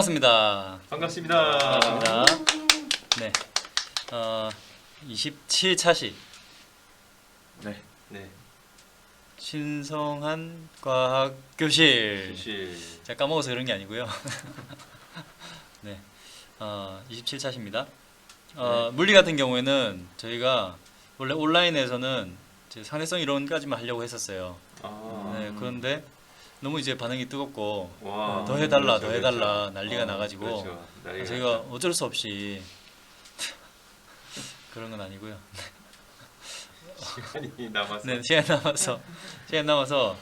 반갑습니다. 반갑습니다. 반갑습니다. 네, 27차시 네. 네. 신성한 과학교실. 교실. 제가 까먹어서 그런 게 아니고요. 네, 27차시입니다. 물리 같은 경우에는 저희가 원래 온라인에서는 이제 상대성 이론까지만 하려고 했었어요. 아. 네, 그런데 너무 이제 반응이 뜨겁고 와. 더 해달라, 그렇죠, 더 해달라 그렇죠. 난리가 나가지고 그렇죠. 난리가 저희가 났죠. 어쩔 수 없이 그런 건 아니고요. 시간이 남아서. 네, 시간 남아서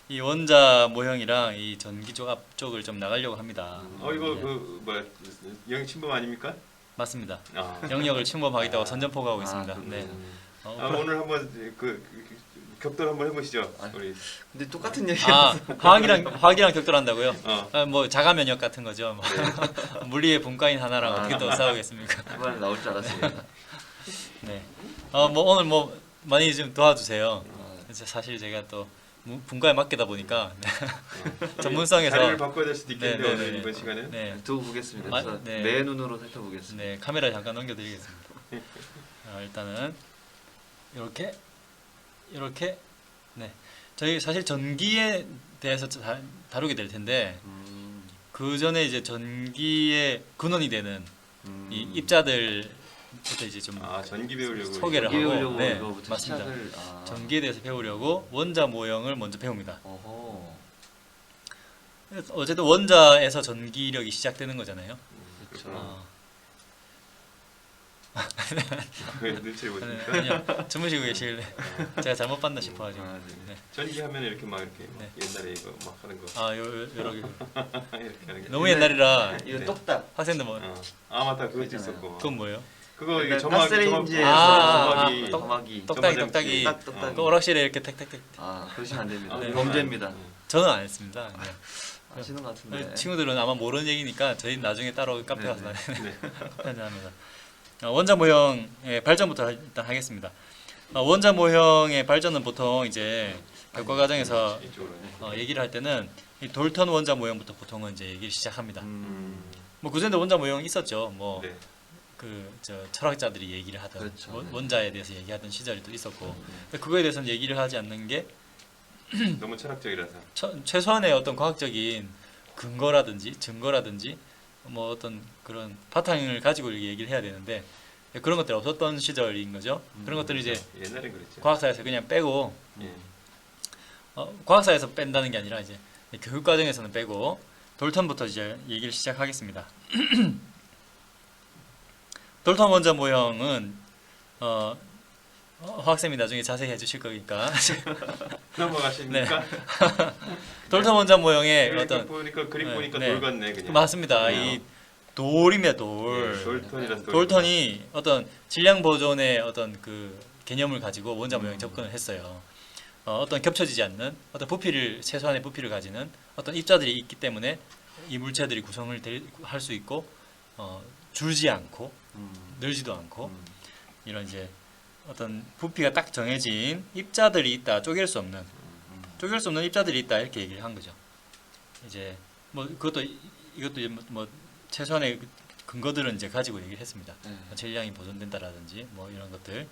이 원자 모형이랑 이 전기 쪽 앞쪽을 좀 나가려고 합니다. 이거 네, 그 뭐야 영침범 아닙니까? 맞습니다. 아. 영역을 침범하겠다고 선전포고하고 있습니다. 그렇군요. 네. 오늘 한번 격돌 한번 해보시죠. 아, 우리. 근데 똑같은 얘기. 화학이랑 격돌한다고요? 어. 뭐 자가 면역 같은 거죠. 뭐. 물리의 분과인 하나랑 어떻게 또 싸우겠습니까? 그만 나올 줄 알았어요. 네. 뭐 오늘 뭐 많이 좀 도와주세요. 아, 사실 제가 또 분과에 맡기다 보니까 전문성에서 자리를 바꿔야 될 수도 있겠네요. 네, 네, 오늘 네. 이번 시간은. 네, 두고 보겠습니다. 아, 그래서 네. 내 눈으로 살펴보겠습니다. 네, 카메라 잠깐 넘겨드리겠습니다. 일단은 이렇게 네, 저희 사실 전기에 대해서 다루게 될 텐데 그 전에 이제 전기의 근원이 되는 이 입자들부터 이제 좀 전기 배우려고. 소개를 하고, 배우려고 네, 이거부터 맞습니다. 시작을. 전기에 대해서 배우려고 원자 모형을 먼저 배웁니다. 어허. 어쨌든 원자에서 전기력이 시작되는 거잖아요. 그렇구나. 어, 왜 눈치를 보십니까? 아니요, 주무시고 계실래 제가 잘못 봤나 싶어가지고. 아, 네. 네. 전기 하면 이렇게 막 네. 옛날에 이거 막 하는 거. 여러 개 이렇게 하는 거. 너무 옛날이라 이거 네. 똑딱. 학생들 뭐 맞다 그것도 있잖아요. 있었고. 그건 뭐예요? 그거 이게 옛날 점막 가스레인지에서 점막이 떡- 점막이. 똑딱이 점화장치. 똑딱이 똑딱이. 그 오락실에 이렇게 탁탁탁. 그러시면 안 됩니다. 네. 범죄입니다. 저는 안 했습니다. 네. 아시는 것 같은데. 친구들은 아마 모르는 얘기니까 저희 나중에 따로 카페 가서 네, 네. 한잔합니다. 원자 모형의 발전부터 일단 하겠습니다. 원자 모형의 발전은 보통 이제 교과 과정에서 이쪽으로. 얘기를 할 때는 이 돌턴 원자 모형부터 보통은 이제 얘기를 시작합니다. 음. 뭐 그전에도 원자 모형 있었죠. 뭐 네. 그 철학자들이 얘기를 하던 그렇죠. 원자에 대해서 얘기하던 시절이 또 있었고, 네. 근데 그거에 대해서는 얘기를 하지 않는 게 너무 철학적이라서. 최소한의 어떤 과학적인 근거라든지 증거라든지 뭐 어떤 그런 바탕을 가지고 얘기를 해야 되는데 그런 것들이 없었던 시절인 거죠. 그런 것들을 이제 옛날엔 그랬죠. 과학사에서 그냥 빼고 예. 과학사에서 뺀다는 게 아니라 이제 교육 과정에서는 빼고 돌턴부터 이제 얘기를 시작하겠습니다. 돌턴 원자 모형은 화학쌤이 나중에 자세히 해주실 거니까 넘어가십니까? 돌턴 원자 모형의 그러니까 어떤 보니까 그림 네, 보니까 네. 돌 같네 그냥. 맞습니다. 그냥. 이 돌이며 돌. 네, 돌턴이란 돌. 돌턴이 어떤 질량 보존의 어떤 그 개념을 가지고 원자 모형에 접근을 했어요. 어떤 겹쳐지지 않는 어떤 부피를 최소한의 부피를 가지는 어떤 입자들이 있기 때문에 이 물체들이 구성을 할 수 있고 줄지 않고 늘지도 않고 이런 이제 어떤 부피가 딱 정해진 입자들이 있다. 쪼갤 수 없는 입자들이 있다 이렇게 얘기를 한 거죠. 이제 뭐 이것도 이제 뭐 최소한의 근거들은 이제 가지고 얘기를 했습니다. 네. 질량이 보존된다라든지 뭐 이런 것들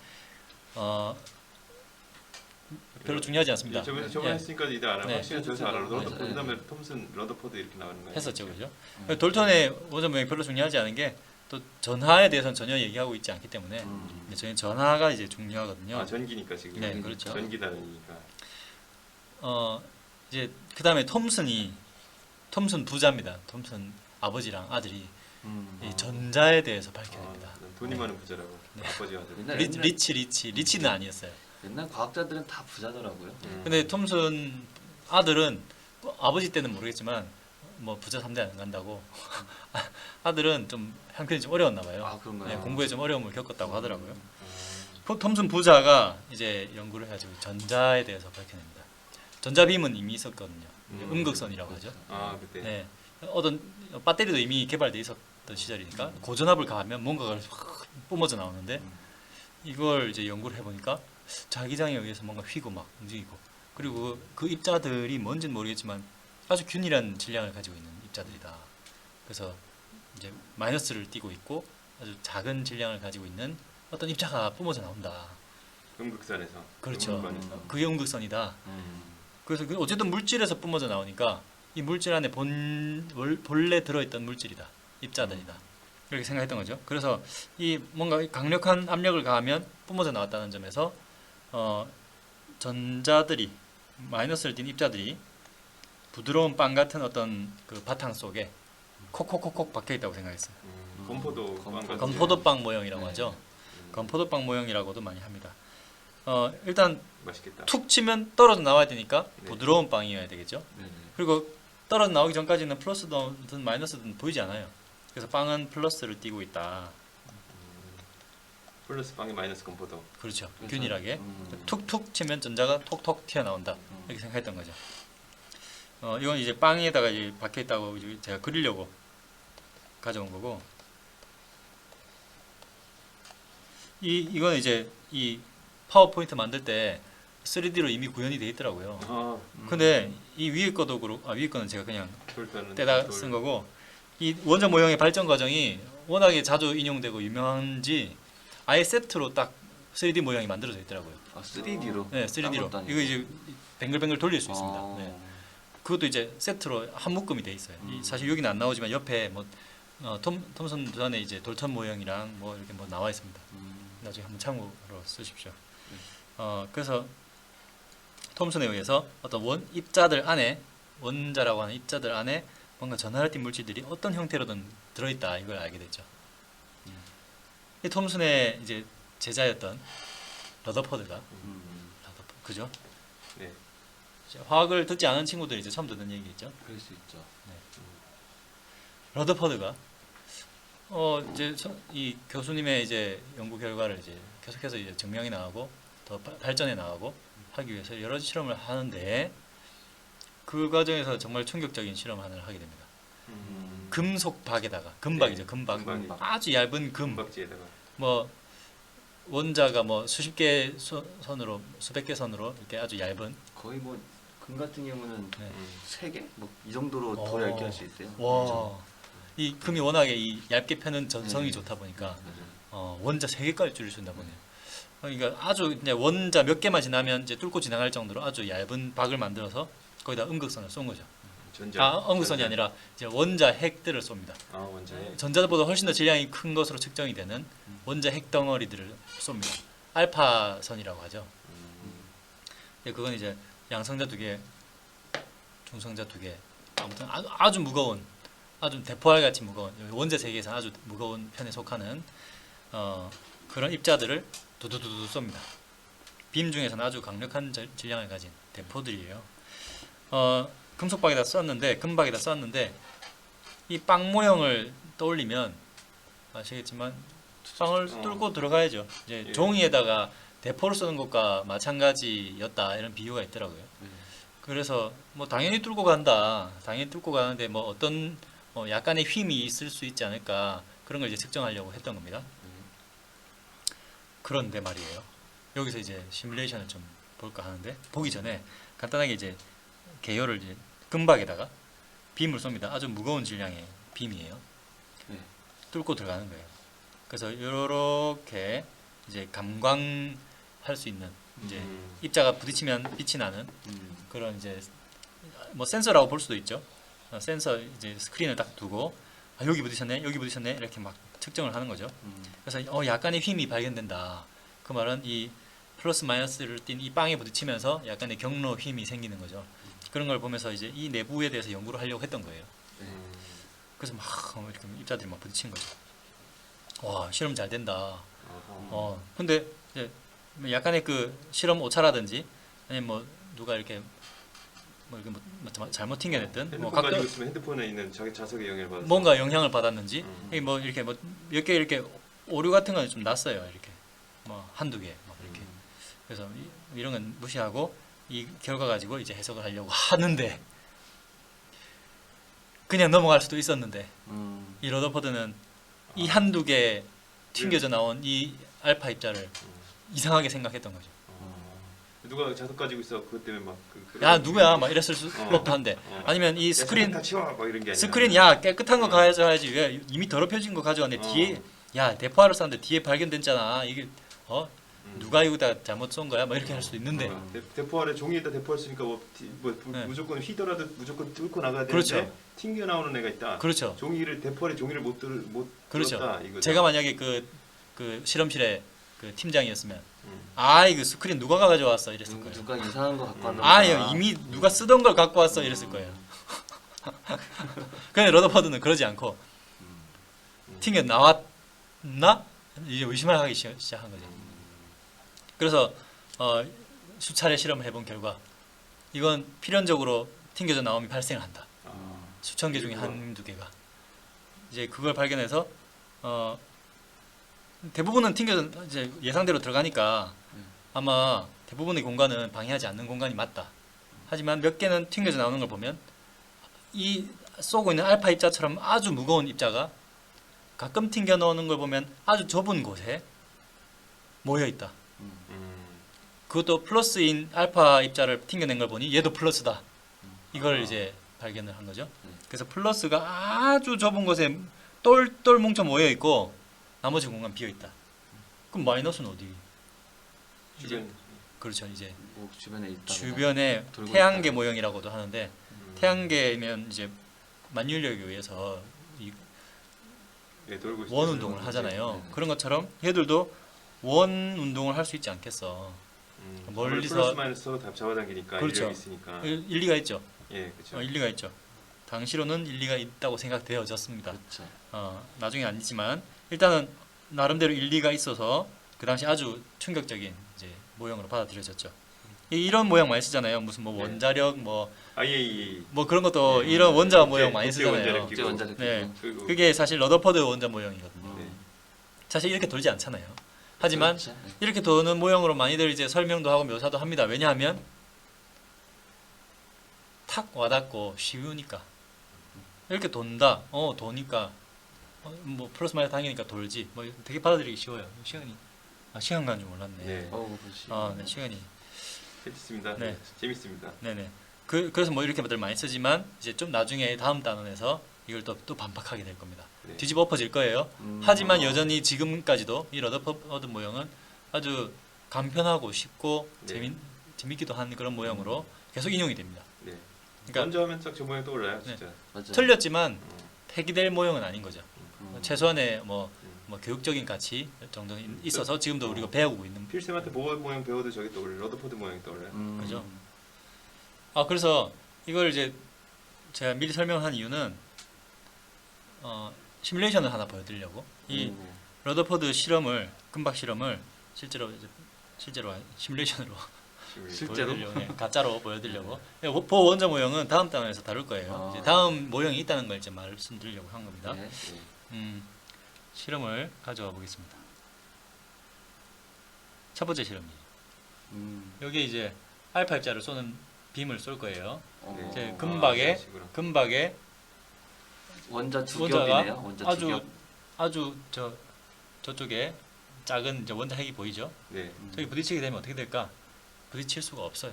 별로 중요하지 않습니다. 저번에 예, 했으니까 이제 알아. 네. 확실히 저서 알아. 러더포드 네. 그다음에 톰슨 러더포드 이렇게 나오는 거예요. 했었죠, 그죠? 돌턴의 원자 모형이 별로 중요하지 않은 게 또 전하에 대해서는 전혀 얘기하고 있지 않기 때문에 근데 저희는 전하가 이제 중요하거든요. 전기니까 지금. 네, 그렇죠. 전기 단위니까. 이제 그 다음에 톰슨 부자입니다. 톰슨 아버지랑 아들이 이 전자에 대해서 밝혀냅니다. 돈이 많은 부자라고. 네. 아버지가 아들. 옛날- 리치는 아니었어요. 옛날 과학자들은 다 부자더라고요. 근데 톰슨 아들은 아버지 때는 모르겠지만 뭐 부자 3대 안 간다고 아들은 좀 형편이 좀 어려웠나 봐요. 그런가요? 네, 공부에 좀 어려움을 겪었다고 하더라고요. 톰슨 부자가 이제 연구를 해가지고 전자에 대해서 밝혀냅니다. 전자빔은 이미 있었거든요. 음극선이라고 하죠. 그때. 네, 어떤 배터리도 이미 개발돼 있었던 시절이니까 고전압을 가하면 뭔가가 확 뿜어져 나오는데 이걸 이제 연구를 해보니까 자기장에 의해서 뭔가 휘고 막 움직이고 그리고 그 입자들이 뭔지는 모르겠지만 아주 균일한 질량을 가지고 있는 입자들이다. 그래서 이제 마이너스를 띠고 있고 아주 작은 질량을 가지고 있는 어떤 입자가 뿜어져 나온다. 음극선에서. 그렇죠. 음극관에서. 그게 음극선이다. 음. 그래서 어쨌든 물질에서 뿜어져 나오니까 이 물질 안에 본래 들어있던 물질이다. 입자들이다. 이렇게 생각했던 거죠. 그래서 이 뭔가 강력한 압력을 가하면 뿜어져 나왔다는 점에서 전자들이 마이너스를 띤 입자들이 부드러운 빵 같은 어떤 그 바탕 속에 콕콕콕콕 박혀 있다고 생각했어요. 건포도 빵 같은. 건포도빵 모형이라고 네. 하죠. 건포도빵 모형이라고도 많이 합니다. 일단 맛있겠다. 툭 치면 떨어져 나와야 되니까 네. 부드러운 빵이어야 되겠죠. 네네. 그리고 떨어져 나오기 전까지는 플러스든 마이너스든 보이지 않아요. 그래서 빵은 플러스를 띠고 있다. 플러스 빵에 마이너스 건포도. 그렇죠. 그래서, 균일하게 툭툭 치면 전자가 톡톡 튀어나온다. 음. 이렇게 생각했던 거죠. 이건 이제 빵에다가 이제 박혀 있다고 이제 제가 그리려고 가져온 거고, 이건 이제 이 파워포인트 만들 때 3D로 이미 구현이 돼 있더라고요. 아, 근데 이 위에 거도 그렇고, 위에 거는 제가 그냥 돌다는. 떼다 쓴 거고, 이 원자 모형의 발전 과정이 워낙에 자주 인용되고 유명한지 아예 세트로 딱 3D 모형이 만들어져 있더라고요. 아 3D로? 네, 3D로. 이거 이제 뱅글뱅글 돌릴 수 있습니다. 네. 그것도 이제 세트로 한 묶음이 돼 있어요. 사실 여기는 안 나오지만 옆에 뭐 톰슨 전에 이제 돌턴 모형이랑 뭐 이렇게 뭐 나와 있습니다. 나중에 한번 참고로 쓰십시오. 그래서 톰슨에 의해서 어떤 입자들 안에 원자라고 하는 입자들 안에 뭔가 전하를 띤 물질들이 어떤 형태로든 들어있다 이걸 알게 됐죠. 이 톰슨의 이제 제자였던 러더퍼드가 그죠? 네. 이제 화학을 듣지 않은 친구들이 이제 처음 듣는 얘기겠죠. 그럴 수 있죠. 러더퍼드가 이제 이 교수님의 이제 연구 결과를 이제 계속해서 이제 증명이 나가고 더 발전해 나가고 하기 위해서 여러 실험을 하는데 그 과정에서 정말 충격적인 실험 하나를 하게 됩니다. 금속 박에다가 금박이죠. 네, 금박. 금박이. 아주 얇은 금. 금박지에다가. 뭐 원자가 뭐 수십 개 선으로 수백 개 선으로 이렇게 아주 얇은. 거의 뭐 금 같은 경우는 네. 3개? 뭐 이 정도로 더 어. 얇게 할 수 있대요. 와. 이 금이 워낙에 이 얇게 펴는 전성이 네. 좋다 보니까 맞아요. 원자 3개까지 줄일 수 있나 보네요. 그러니까 아주 이제 원자 몇 개만 지나면 이제 뚫고 지나갈 정도로 아주 얇은 박을 만들어서 거기다 음극선을 쏜 거죠. 음극선이 아니라 이제 원자 핵들을 쏩니다. 아, 원자에. 전자보다 훨씬 더 질량이 큰 것으로 측정이 되는 원자 핵 덩어리들을 쏩니다. 알파선이라고 하죠. 그건 이제 양성자 2개, 중성자 2개, 아무튼 아주 무거운, 아주 대포알 같이 무거운 원자 세계에서 아주 무거운 편에 속하는 그런 입자들을 두두두두 쏩니다. 빔 중에서는 아주 강력한 질량을 가진 대포들이에요. 금속박에다 썼는데, 금박에다 썼는데 이 빵 모형을 떠올리면 아시겠지만 빵을 뚫고 들어가야죠. 이제 예. 종이에다가 대포를 쏘는 것과 마찬가지였다 이런 비유가 있더라고요. 그래서 뭐 당연히 뚫고 간다. 당연히 뚫고 가는데 뭐 어떤 약간의 힘이 있을 수 있지 않을까 그런 걸 이제 측정하려고 했던 겁니다. 그런데 말이에요. 여기서 이제 시뮬레이션을 좀 볼까 하는데 보기 전에 간단하게 이제 계열을 이제 금박에다가 빔을 쏩니다. 아주 무거운 질량의 빔이에요. 네. 뚫고 들어가는 거예요. 그래서 이렇게 이제 감광할 수 있는 이제 입자가 부딪히면 빛이 나는 그런 이제 뭐 센서라고 볼 수도 있죠. 센서 이제 스크린을 딱 두고 여기 부딪혔네, 여기 부딪혔네 이렇게 막 측정을 하는 거죠. 그래서 약간의 힘이 발견된다. 그 말은 이 플러스 마이너스를 띤 이 빵에 부딪히면서 약간의 경로 힘이 생기는 거죠. 그런 걸 보면서 이제 이 내부에 대해서 연구를 하려고 했던 거예요. 그래서 막 이렇게 입자들이 막 부딪히는 거죠. 와, 실험 잘 된다. 근데 이제 약간의 그 실험 오차라든지 아니면 뭐 누가 이렇게 뭐 이렇게 뭐 잘못 튕겨냈든 뭐 핸드폰 가지고 있으면 핸드폰에 있는 자기 자석에 영향을 받아서 뭔가 영향을 받았는지 뭐 이렇게 뭐 몇 개 이렇게 오류 같은 건 좀 났어요. 이렇게 뭐 한두 개 막 이렇게. 그래서 이런 건 무시하고 이 결과 가지고 이제 해석을 하려고 하는데 그냥 넘어갈 수도 있었는데 이 러더퍼드는 이 한두 개 튕겨져 나온 이 알파 입자를 이상하게 생각했던 거죠. 누가 자석 가지고 있어 그것 때문에 막 야 누구야 막 이랬을 수도 한데 아니면 이 스크린 다 치워 막 이런 게 아니라 스크린 야 깨끗한 거 가져와야지 왜 이미 더럽혀진 거 가져왔네 뒤에 야 대포하러 쐈는데 뒤에 발견됐잖아 이게 누가 이거다 잘못 쏜 거야 뭐 이렇게 할 수도 있는데 대포 아래 종이에다 대포했으니까 네. 무조건 휘더라도 무조건 뚫고 나가야 되는데 그렇죠. 튕겨 나오는 애가 있다. 그렇죠. 종이를 대포 아래 종이를 못 그렇죠. 들었다 이거죠. 제가 만약에 그 실험실에 그 팀장이었으면 음. 이거 스크린 누가 가져왔어 이랬을 거예요. 누가 이상한 거 갖고 왔나 야, 이미 누가 쓰던 걸 갖고 왔어 이랬을 거예요. 근데 러더퍼드는 그러지 않고 튕겨 나왔나 이제 의심을 하기 시작한 거죠. 그래서 수차례 실험을 해본 결과 이건 필연적으로 튕겨져 나옴이 발생을 한다. 수천 개 중에 한두 개가 이제 그걸 발견해서 대부분은 튕겨져 이제 예상대로 들어가니까 아마 대부분의 공간은 방해하지 않는 공간이 맞다. 하지만 몇 개는 튕겨져 나오는 걸 보면 이 쏘고 있는 알파 입자처럼 아주 무거운 입자가 가끔 튕겨 나오는 걸 보면 아주 좁은 곳에 모여 있다. 그것도 플러스인 알파 입자를 튕겨낸 걸 보니 얘도 플러스다. 이걸 이제 발견을 한 거죠. 그래서 플러스가 아주 좁은 곳에 똘똘 뭉쳐 모여 있고 나머지 공간 비어 있다. 그럼 마이너스는 어디? 주변 그렇죠. 이제 뭐 주변에 있다. 주변에 돌고 태양계 있다. 모형이라고도 하는데 태양계면 이제 만유력에 의해서 이 돌고 있을 원 때는 운동을 하잖아요. 네. 그런 것처럼 얘들도 원 운동을 할 수 있지 않겠어. 멀리서- 플러스 마이너스 서로 다 잡아당기니까 그렇죠. 인력이 있으니까 일리가 있죠. 예 그렇죠. 일리가 있죠. 당시로는 일리가 있다고 생각되어졌습니다. 그렇죠. 나중에 아니지만 일단은 나름대로 일리가 있어서 그 당시 아주 충격적인 이제 모형으로 받아들여졌죠. 이런 모형 많이 쓰잖아요. 무슨 뭐 네. 원자력 뭐 IAEA 그런 것도 네. 이런 원자 국제- 모형 많이 국제 쓰잖아요. 원자력 국제 원자력 네. 그리고 그게 사실 러더퍼드 원자 모형이거든요. 네. 사실 이렇게 돌지 않잖아요. 하지만 그렇죠. 네. 이렇게 도는 모형으로 많이들 이제 설명도 하고 묘사도 합니다. 왜냐하면 탁 와닿고 쉬우니까. 이렇게 돈다. 도니까 뭐 플러스 마이너스 당기니까 돌지. 뭐 되게 받아들이기 쉬워요. 시간 가는 줄 몰랐네. 네. 그렇지. 네, 시간이. 재밌습니다. 네. 재밌습니다. 네네. 그래서 뭐 이렇게들 많이 쓰지만 이제 좀 나중에 다음 단원에서 이걸 또 반박하게 될 겁니다. 네. 뒤집어 엎어질 거예요. 하지만 여전히 지금까지도 이 러더퍼드 모형은 아주 간편하고 쉽고 네. 재밌기도 한 그런 모형으로 계속 인용이 됩니다. 네. 그러니까 먼저 하면 딱 저 모양 떠올라요, 네. 진짜. 맞아요. 틀렸지만 폐기될 모형은 아닌 거죠. 음. 최소한의 뭐 교육적인 가치 정도는 있어서 지금도 우리가 배우고 있는. 필쌤한테 뭐 모양 배워도 저기 떠올려. 러더포드 모양이 떠올라요. 그죠? 그래서 이걸 이제 제가 미리 설명한 이유는 시뮬레이션을 하나 보여드리려고 이 러더퍼드 실험을 금박 실험을 실제로 시뮬레이션으로 실제로? 보여드리려고, 네, 가짜로 보여드리려고. 보 원자 모형은 다음 단원에서 다룰 거예요. 이제 다음 모형이 있다는 걸 이제 말씀드리려고 한 겁니다. 네. 실험을 가져와 보겠습니다. 첫 번째 실험이에요. 여기 이제 알파 입자를 쏘는 빔을 쏠 거예요. 어, 이제 그런 금박에 원자 두 원자가 겹이네요. 원자 두 겹. 아주 저쪽에 작은 이제 원자 핵이 보이죠? 네. 저기 부딪히게 되면 어떻게 될까? 부딪힐 수가 없어요.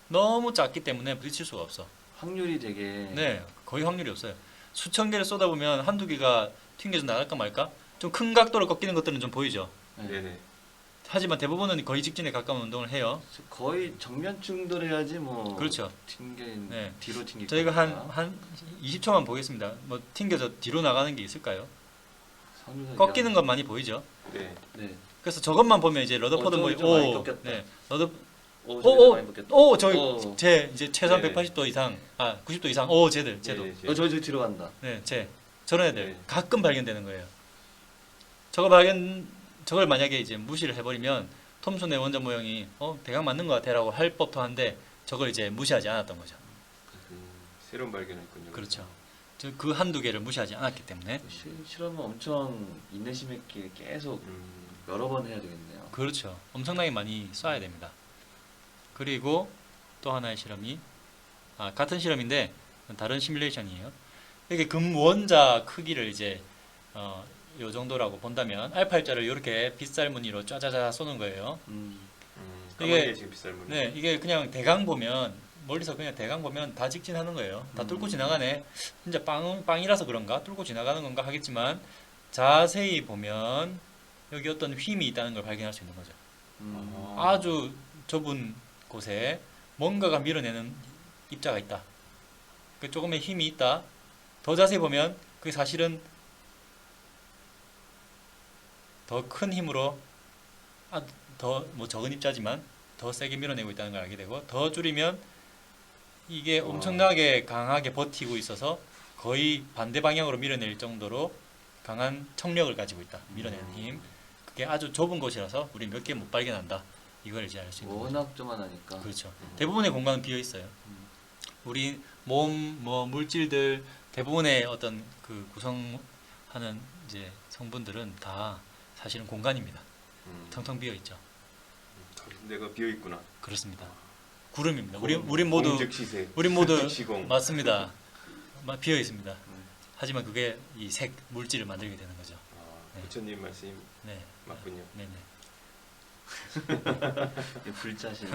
너무 작기 때문에 부딪힐 수가 없어. 확률이 되게 네, 거의 확률이 없어요. 수천 개를 쏟아보면 한두 개가 튕겨져 나갈까 말까? 좀 큰 각도로 꺾이는 것들은 좀 보이죠. 네, 네. 하지만 대부분은 거의 직진에 가까운 운동을 해요. 거의 정면 충돌해야지 뭐 그렇죠. 튕긴 네. 뒤로 튕길 저희가 거니까. 한 20초만 보겠습니다. 뭐 튕겨져 뒤로 나가는 게 있을까요? 확률이 꺾이는 것 많이 보이죠. 네. 네. 그래서 저것만 보면 이제 러더퍼드 저기 모형 좀 많이 꺾였다. 네. 많이 바뀌었다. 저기 제 이제 최소한 네. 180도 이상, 90도 이상. 쟤도. 네, 네. 저 뒤로 간다. 네, 저런 애들 네. 가끔 발견되는 거예요. 저걸 만약에 이제 무시를 해버리면 톰슨의 원자 모형이 대강 맞는 것 같아라고 할 법도 한데 저걸 이제 무시하지 않았던 거죠. 새로운 발견했군요. 그렇죠. 그 한두 개를 무시하지 않았기 때문에. 실험은 엄청 인내심 있게 계속 여러 번 해야 되겠네요. 그렇죠. 엄청나게 많이 쏴야 됩니다. 그리고 또 하나의 실험이 같은 실험인데 다른 시뮬레이션이에요. 이렇게 금원자 크기를 이제 요 정도라고 본다면 알파 입자를 이렇게 빗살 무늬로 짜자자 쏘는 거예요. 까마귀에 지금 빗살무늬. 네, 이게 그냥 대강 보면 멀리서 그냥 대강 보면 다 직진하는 거예요. 다 뚫고 지나가네. 진짜 빵이라서 그런가? 뚫고 지나가는 건가 하겠지만 자세히 보면 여기 어떤 휨이 있다는 걸 발견할 수 있는 거죠. 아주 좁은 곳에 뭔가가 밀어내는 입자가 있다. 그 조금의 힘이 있다. 더 자세히 보면 그게 사실은 더 큰 힘으로 더 뭐 적은 입자지만 더 세게 밀어내고 있다는 걸 알게 되고, 더 줄이면 이게 엄청나게 강하게 버티고 있어서 거의 반대 방향으로 밀어낼 정도로 강한 청력을 가지고 있다. 밀어내는 힘. 그게 아주 좁은 곳이라서 우리 몇 개 못 발견한다. 이걸 이제 알 수 있는 거죠. 워낙 조만하니까. 그렇죠. 대부분의 공간은 비어 있어요. 우리 몸, 뭐 물질들 대부분의 어떤 그 구성하는 이제 성분들은 다 사실은 공간입니다. 텅텅 비어 있죠. 내가 비어 있구나. 그렇습니다. 구름입니다. 우린 모두 공즉시세. 우린 모두 시공. 맞습니다. 비어 있습니다. 하지만 그게 이 색 물질을 만들게 되는 거죠. 네. 부처님 말씀이 네, 맞군요. 네네. 불자신.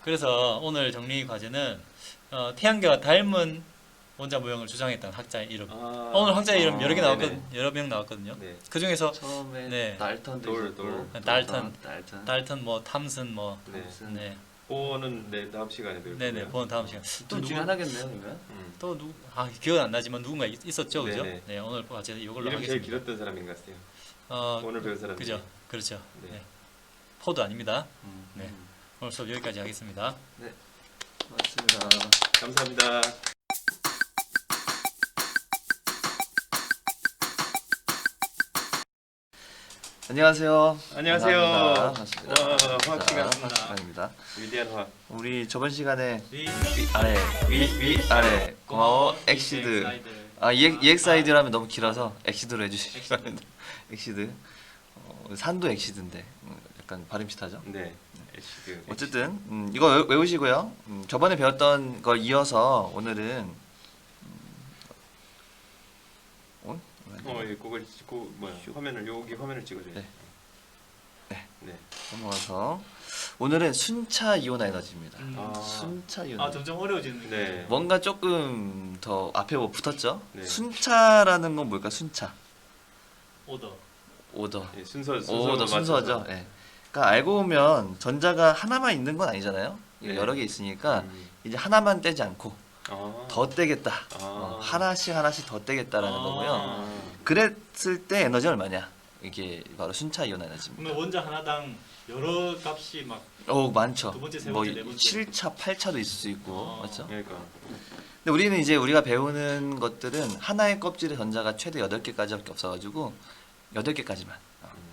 그래서 오늘 정리 과제는 태양계와 닮은 원자 모형을 주장했던 학자의 이름. 오늘 학자의 이름 여러 개 여러 명 나왔거든요. 네. 그 중에서 처음에 네. 달턴도 돌, 있었고, 돌. 달턴. 달턴, 뭐 탐슨, 뭐 네. 탐슨. 네, 보어는 다음 시간에 배울 네네. 거고요. 보는 다음 시간. 또 둘 중에 누구 하나겠네요, 그러면. 또 누구? 기억은 안 나지만 누군가 있었죠, 그죠? 네네. 네, 오늘 과제 이걸로 이름 제일 하겠습니다. 길었던 사람인 것 같아요. 오늘 배운 사람. 그죠, 그렇죠. 네. 네. 포도 아닙니다. 음. 네. 오늘 수업 여기까지 하겠습니다. 맞습니다. 감사합니다. 안녕하세요. 안녕하세요. 반갑습니다. 와, 반갑습니다. 화학 시간입니다. 시간입니다. 위대한 화학. 우리 저번 시간에 위, 아래 고마워 엑시드. EXID라면 너무 길어서 엑시드로 해주시기 바랍니다. 엑시드. 산도 엑시드인데 약간 발음 비슷하죠? 네. 에시드. 어쨌든 이거 외우시고요. 저번에 배웠던 걸 이어서 오늘은 그걸 찍고 뭐야? 여기 화면을 찍어줘요. 네. 네. 넘어가서 오늘은 순차 이온화 에너지입니다. 아. 순차 이온화. 점점 어려워지는 네. 뭔가 조금 더 앞에 뭐 붙었죠? 네. 순차라는 건 뭘까? 순차. 오더. 오더. 예, 순서로 순서죠. 맞춰서. 예. 그러니까 알고 보면 전자가 하나만 있는 건 아니잖아요. 네. 여러 개 있으니까 음. 이제 하나만 떼지 않고 아. 더 떼겠다. 아. 하나씩 더 떼겠다라는 거고요. 아. 그랬을 때 에너지 얼마냐? 이게 바로 순차 이온 에너지입니다. 그러면 원자 하나당 여러 값이 막 많죠. 두 번째, 세 뭐 번째, 네 번째. 7차, 8차도 있을 수 있고, 맞죠? 그러니까. 근데 우리는 이제 우리가 배우는 것들은 하나의 껍질의 전자가 최대 8개까지밖에 없어가지고 8개까지만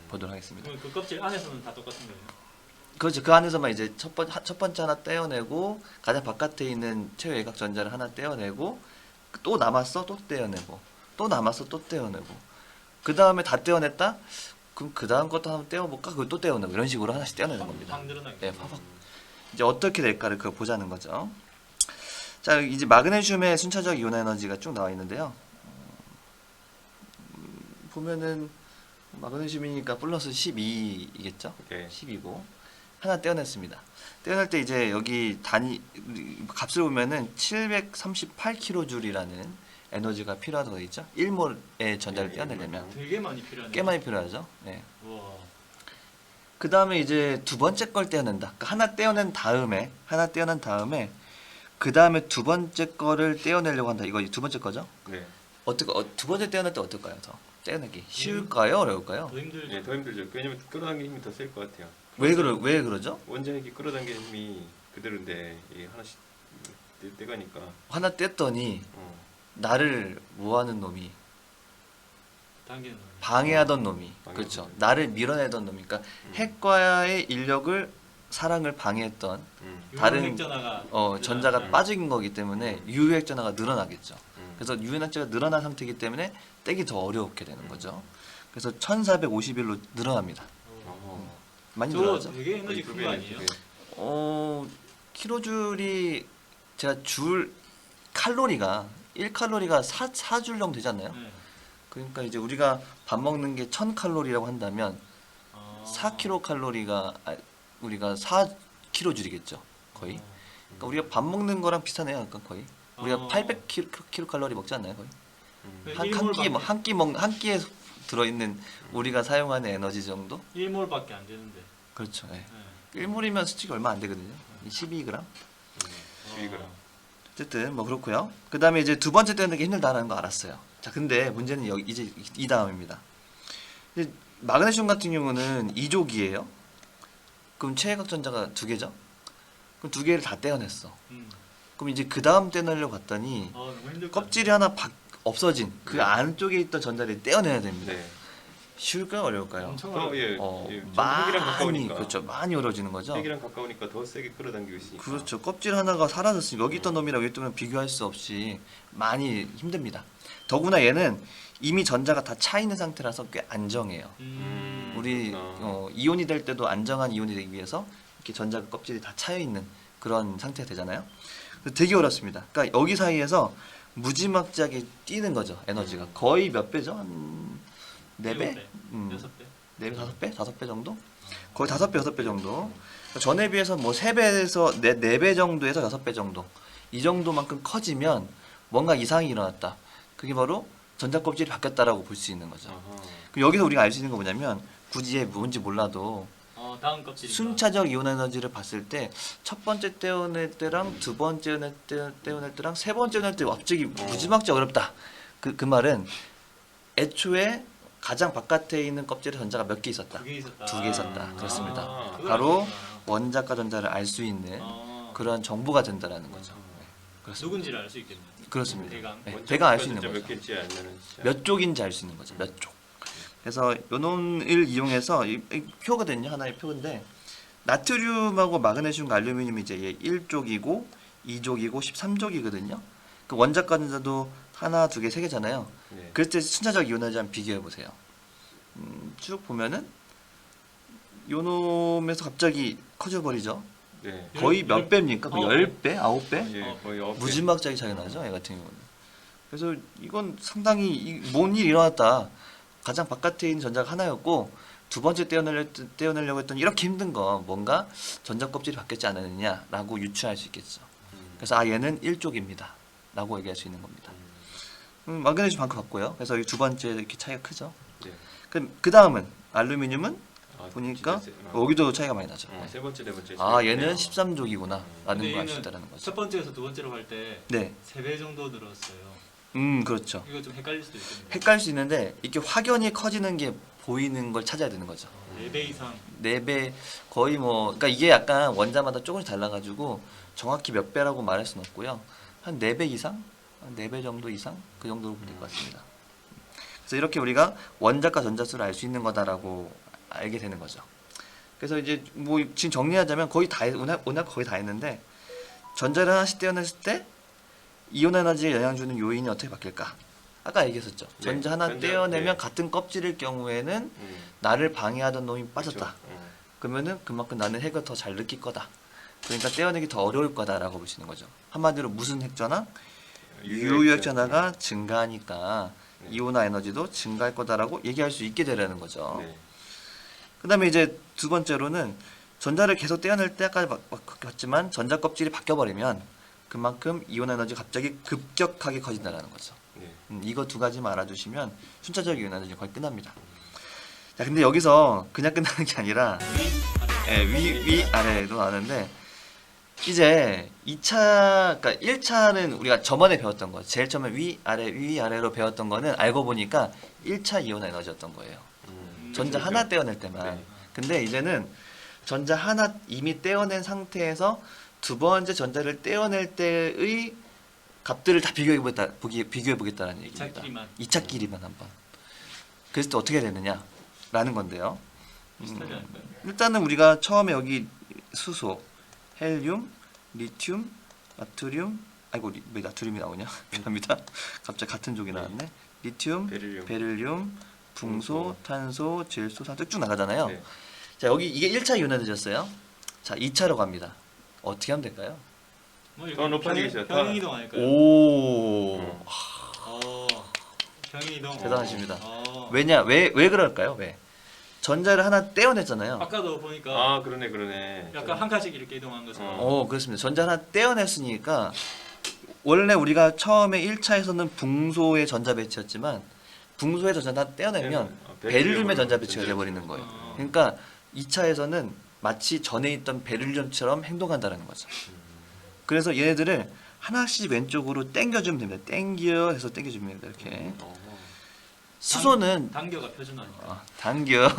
보도록 하겠습니다. 그럼 그 껍질 안에서는 다 똑같은 거예요. 그렇죠. 그 안에서만 이제 첫 번째 하나 떼어내고 가장 바깥에 있는 최외곽 전자를 하나 떼어내고 또 남았어 또 떼어내고 또 남았어 또 떼어내고 그 다음에 다 떼어냈다? 그럼 그 다음 것도 한번 떼어볼까? 그걸 또 떼어내고 이런 식으로 하나씩 떼어내는 겁니다. 확 늘어나게. 네, 확. 이제 어떻게 될까를 그걸 보자는 거죠. 자, 이제 마그네슘의 순차적 이온 에너지가 쭉 나와 있는데요. 보면은 마그네슘이니까 플러스 12이겠죠? 네. 10이고 하나 떼어냈습니다. 떼어낼 때 이제 여기 단위 값을 보면은 738kJ라는 에너지가 필요하다고 되어 있죠. 1몰의 전자를 떼어내려면 되게 많이 필요하네. 꽤 많이 필요하죠. 네. 와. 그 다음에 이제 두 번째 걸 떼어낸다. 그러니까 하나 떼어낸 다음에 그 다음에 두 번째 거를 떼어내려고 한다. 이거 두 번째 거죠? 네. 두 번째 떼어낼 때 어떨까요? 더 떼어내기 쉬울까요? 어려울까요? 더 힘들죠. 네, 더 힘들죠. 왜냐면 끌어당기는 힘이 더 셀 것 같아요. 왜 그러죠? 원자핵이 끌어당기는 힘이 그대로인데 이게 하나씩 떼가니까. 하나 뗐더니 나를 뭐하는 놈이 당기는 거. 방해하던 놈이 방해하던 그렇죠. 놈이. 나를 밀어내던 놈이 그러니까 핵과의 인력을 사랑을 방해했던 다른 핵전화가 전자가 빠진 거기 때문에 유효핵 전화가 늘어나겠죠. 음. 그래서 유효핵 늘어난 상태이기 때문에 떼기 더 어렵게 되는 거죠. 그래서 1451로 늘어납니다. 많이 저거 늘어나죠. 되게 에너지 큰 거 아니에요? 킬로줄이 제가 칼로리가 1칼로리가 4줄 정도 되지 않나요? 네. 그러니까 이제 우리가 밥 먹는 게 1000칼로리라고 한다면 아. 4kcal 우리가 4kg 줄이겠죠. 거의. 그러니까 우리가 밥 먹는 거랑 비슷하네요. 약간 거의. 우리가 800kcal 먹지 않나요, 거의? 한 끼에 들어 있는 우리가 사용하는 에너지 정도? 1몰밖에 안 되는데. 그렇죠. 예. 네. 1몰이면 수치가 얼마 안 되거든요. 12g. 12g. 어쨌든 뭐 그렇고요. 그다음에 이제 두 번째 떼어내는 게 힘들다는 거 알았어요. 자, 근데 문제는 여기 이제 이 다음입니다. 이제 마그네슘 같은 경우는 2족이에요. 그럼 최외각 전자가 2개죠. 그럼 2개를 다 떼어냈어. 그럼 이제 그 다음 떼어내려고 갔더니 너무 힘들 것 껍질이 하나 없어진 그 네. 안쪽에 있던 전자를 떼어내야 됩니다. 네. 쉬울까요, 어려울까요? 엄청 그럼 예, 어, 예, 좀 핵이랑 많이 가까우니까. 그렇죠. 많이 어려워지는 거죠. 핵이랑 가까우니까 더 세게 끌어당기고 있으니까. 그렇죠. 껍질 하나가 사라졌으니까 여기 있던 놈이랑 여기 있던 놈 비교할 수 없이 많이 힘듭니다. 더구나 얘는 이미 전자가 다 차 있는 상태라서 꽤 안정해요. 우리 그렇구나. 이온이 될 때도 안정한 이온이 되기 위해서 이렇게 전자 껍질이 다 차여 있는 그런 상태가 되잖아요. 그래서 되게 어렵습니다. 그러니까 여기 사이에서 무지막지하게 뛰는 거죠. 에너지가 거의 몇 배죠? 한 4배? 6배? 4배, 5배? 5배 정도? 거의 5배, 6배 정도. 전에 비해서 뭐 3배에서 4배 정도에서 6배 정도. 이 정도만큼 커지면 뭔가 이상이 일어났다. 그게 바로 전자 껍질이 바뀌었다라고 볼 수 있는 거죠. 아하. 그럼 여기서 우리가 알 수 있는 거 뭐냐면 굳이 얘 뭔지 몰라도 다음 껍질. 순차적 이온 에너지를 봤을 때 첫 번째 떼어낼 때랑 두 번째 떼어낼 때랑 세 번째 떼어낼 때 갑자기 무지막지 어렵다. 그 말은 애초에 가장 바깥에 있는 껍질에 전자가 몇 개 있었다. 2개 있었다. 2개 있었다. 그렇습니다. 그걸 바로 알겠구나. 원자과 전자를 알 수 있는 그런 정보가 된다라는 거죠. 네, 그렇습니다. 누군지를 알 수 있겠네요. 그렇습니다. 대강. 네, 원자가 대강 알 수 있는 진짜 거죠. 몇 개인지 알면은 진짜. 몇 쪽인지 알 수 있는 거죠. 몇 쪽. 그래서 요놈을 이용해서 이 표거든요. 하나의 표인데 나트륨하고 마그네슘과 알루미늄이 이제 얘 1족이고 2족이고 13족이거든요. 그 원자과 전자도 하나, 두 개, 세 개잖아요. 네. 그럴 때 순차적 이온에너지 한번 비교해 보세요. 쭉 보면은 요놈에서 갑자기 커져 버리죠. 네. 거의 몇 배입니까? 그 10배, 9배? 예, 거의 9배. 무지막지하게 차이 나죠, 얘 같은 경우는. 그래서 이건 상당히 뭔 일이 일어났다. 가장 바깥에 있는 전자가 하나였고 두 번째 떼어내려고 했더니 이렇게 힘든 거 뭔가 전자 껍질이 바뀌었지 않았느냐라고 유추할 수 있겠죠. 그래서 얘는 1족입니다. 라고 얘기할 수 있는 겁니다. 마그네슘 반크 같고요. 그래서 이 두 번째 이렇게 차이가 크죠. 네. 그 다음은 알루미늄은 아, 보니까 진짜 여기도 차이가 많이 나죠. 네. 세 번째, 네 번째. 얘는 13족이구나 라는 근데 걸 알 수 얘는 있다는 거죠. 첫 번째에서 두 번째로 갈 때 네, 3배 정도 늘었어요. 그렇죠. 이거 좀 헷갈릴 수도 있겠네요. 헷갈릴 수 있는데 이렇게 확연히 커지는 게 보이는 걸 찾아야 되는 거죠. 4배 이상. 4배 거의 뭐 그러니까 이게 약간 원자마다 조금씩 달라가지고 정확히 몇 배라고 말할 수는 없고요. 한 4배 이상? 한 4배 정도 이상? 그 정도로 보면 될 것 같습니다. 그래서 이렇게 우리가 원자과 전자수를 알 수 있는 거다라고 알게 되는 거죠. 그래서 이제 뭐 지금 정리하자면 거의 다 오늘 거의 다 했는데 전자를 하나씩 떼어냈을 때 이온 에너지에 영향 주는 요인이 어떻게 바뀔까? 아까 얘기했었죠. 네, 전자 하나 전자, 떼어내면 네. 같은 껍질일 경우에는 나를 방해하던 놈이 빠졌다. 그렇죠. 그러면은 그만큼 나는 핵을 더 잘 느낄 거다. 그러니까 떼어내기 더 어려울 거다라고 보시는 거죠. 한마디로 무슨 핵전화? 유효핵전화가 증가하니까 네. 이온화 에너지도 증가할 거다라고 얘기할 수 있게 되라는 거죠. 네. 그다음에 이제 두 번째로는 전자를 계속 떼어낼 때 아까 봤지만 전자 껍질이 바뀌어 버리면 그만큼 이온 에너지가 갑자기 급격하게 커진다는 거죠. 네. 이거 두 가지만 알아두시면 순차적 이온 에너지 거의 끝납니다. 자, 근데 여기서 그냥 끝나는 게 아니라 위 아래도 나오는데 이제 2차, 그러니까 1차는 우리가 저번에 배웠던 거, 제일 처음에 위 아래로 배웠던 거는 알고 보니까 1차 이온 에너지였던 거예요. 전자 그렇죠. 하나 떼어낼 때만. 네. 근데 이제는 전자 하나 이미 떼어낸 상태에서 두 번째 전자를 떼어낼 때의 값들을 다 비교해 보겠다라는 얘기입니다. 2차끼리만. 2차끼리만 한번. 그랬을 때 어떻게 되느냐라는 건데요. 비슷하지 않을까요? 일단은 우리가 처음에 여기 수소, 헬륨, 리튬, 나트륨, 왜 나트륨이 나오냐? 미안합니다. 갑자기 같은 족이 나왔네. 리튬, 베릴륨, 붕소, 탄소, 질소, 산소 쭉 나가잖아요. 네. 자, 여기 이게 1차 이온 에너지였어요. 자, 2차로 갑니다. 어떻게 하면 될까요? 뭐 더 높아지겠죠. 평행 이동 아닐까요? 오. 평행 이동. 대단하십니다. 어. 왜 그럴까요? 왜? 전자를 하나 떼어냈잖아요. 아까도 보니까 아 그러네. 약간 한 칸씩 이렇게 이동한 것처럼. 그렇습니다. 전자 하나 떼어냈으니까 원래 우리가 처음에 1차에서는 붕소의 전자 배치였지만 붕소의 전자 하나 떼어내면 베릴륨의 전자 배치가 돼버리는 거예요. 어. 그러니까 2차에서는 마치 전에 있던 베릴륨처럼 행동한다는 거죠. 그래서 얘네들을 하나씩 왼쪽으로 당겨주면 됩니다. 당겨 해서 당겨줍니다. 이렇게. 수소는 단겨가 표준 아니까. 당겨